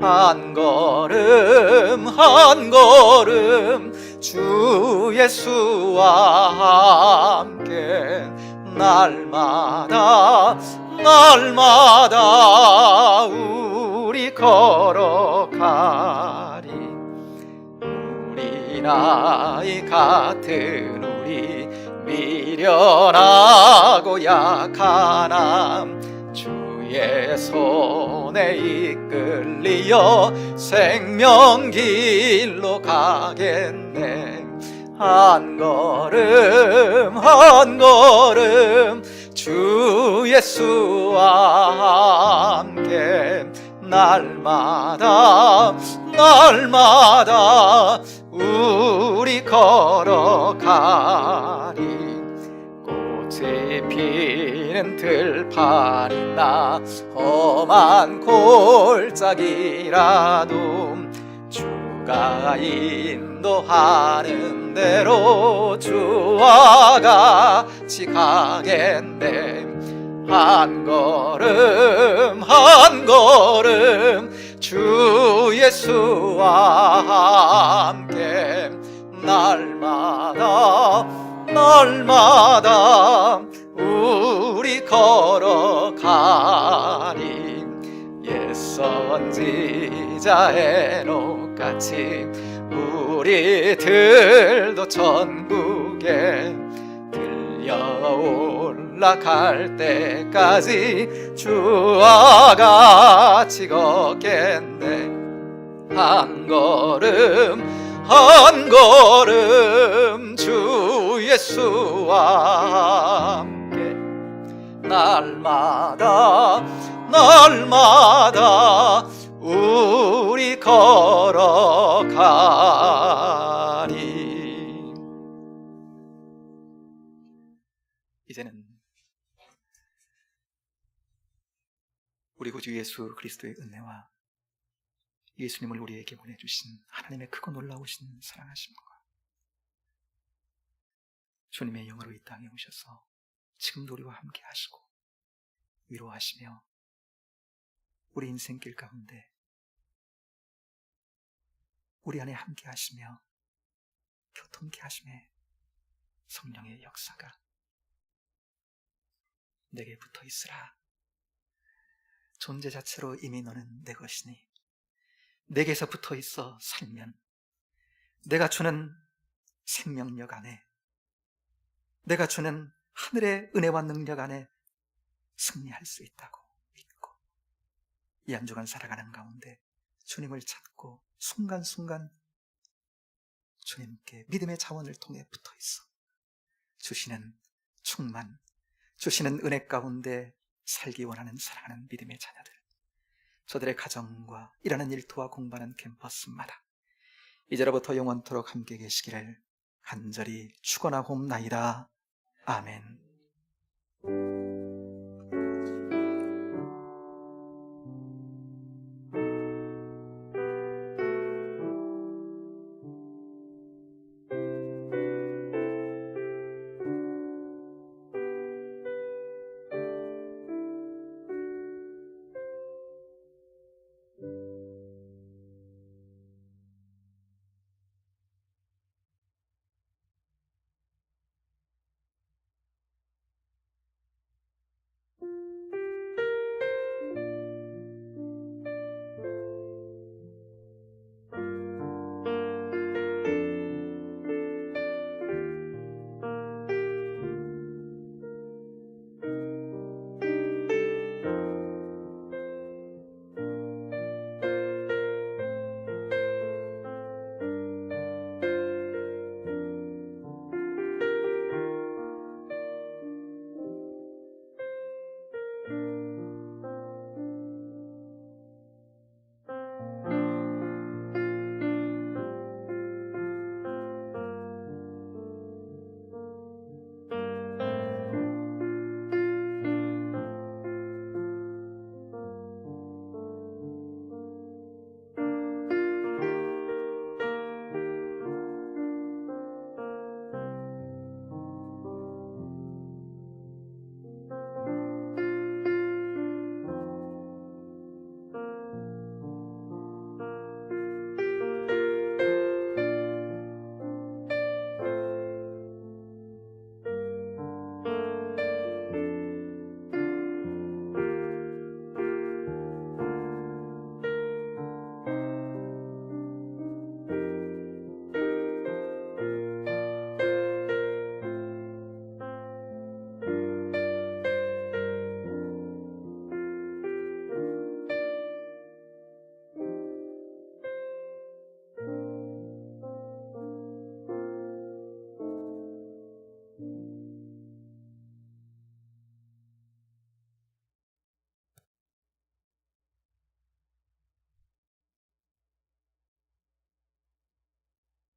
한 걸음 한 걸음 주 예수와 함께 날마다 날마다 우리 걸어가리. 우리 나이 같은 우리 미련하고 약한 암 주의 손에 이끌리어 생명길로 가겠네. 한 걸음 한 걸음 주 예수와 함께 날마다 날마다 우리 걸어가리. 꽃이 피는 들판이나 험한 골짜기라도 주가 인도하는 대로 주와 같이 가겠네. 한 걸음 한 걸음 주 예수와 함께 날마다 날마다 우리 걸어가리. 옛 선지자 에녹같이 우리들도 천국에 들려 올라갈 때까지 주와 같이 걷겠네. 한 걸음 한 걸음 주 예수와 함께 날마다 날마다 우리 걸어가리. 이제는 우리 구주 예수 그리스도의 은혜와 예수님을 우리에게 보내주신 하나님의 크고 놀라우신 사랑하심과 주님의 영으로 이 땅에 오셔서 지금도 우리와 함께 하시고 위로하시며 우리 인생길 가운데 우리 안에 함께 하시며 교통케 하심의 성령의 역사가 내게 붙어 있으라. 존재 자체로 이미 너는 내 것이니 내게서 붙어 있어 살면 내가 주는 생명력 안에, 내가 주는 하늘의 은혜와 능력 안에 승리할 수 있다고 믿고 이 한 주간 살아가는 가운데 주님을 찾고 순간순간 주님께 믿음의 자원을 통해 붙어 있어 주시는 충만, 주시는 은혜 가운데 살기 원하는 사랑하는 믿음의 자녀들, 저들의 가정과 일하는 일터와 공부하는 캠퍼스마다 이제로부터 영원토록 함께 계시기를 간절히 축원하옵나이다. 아멘.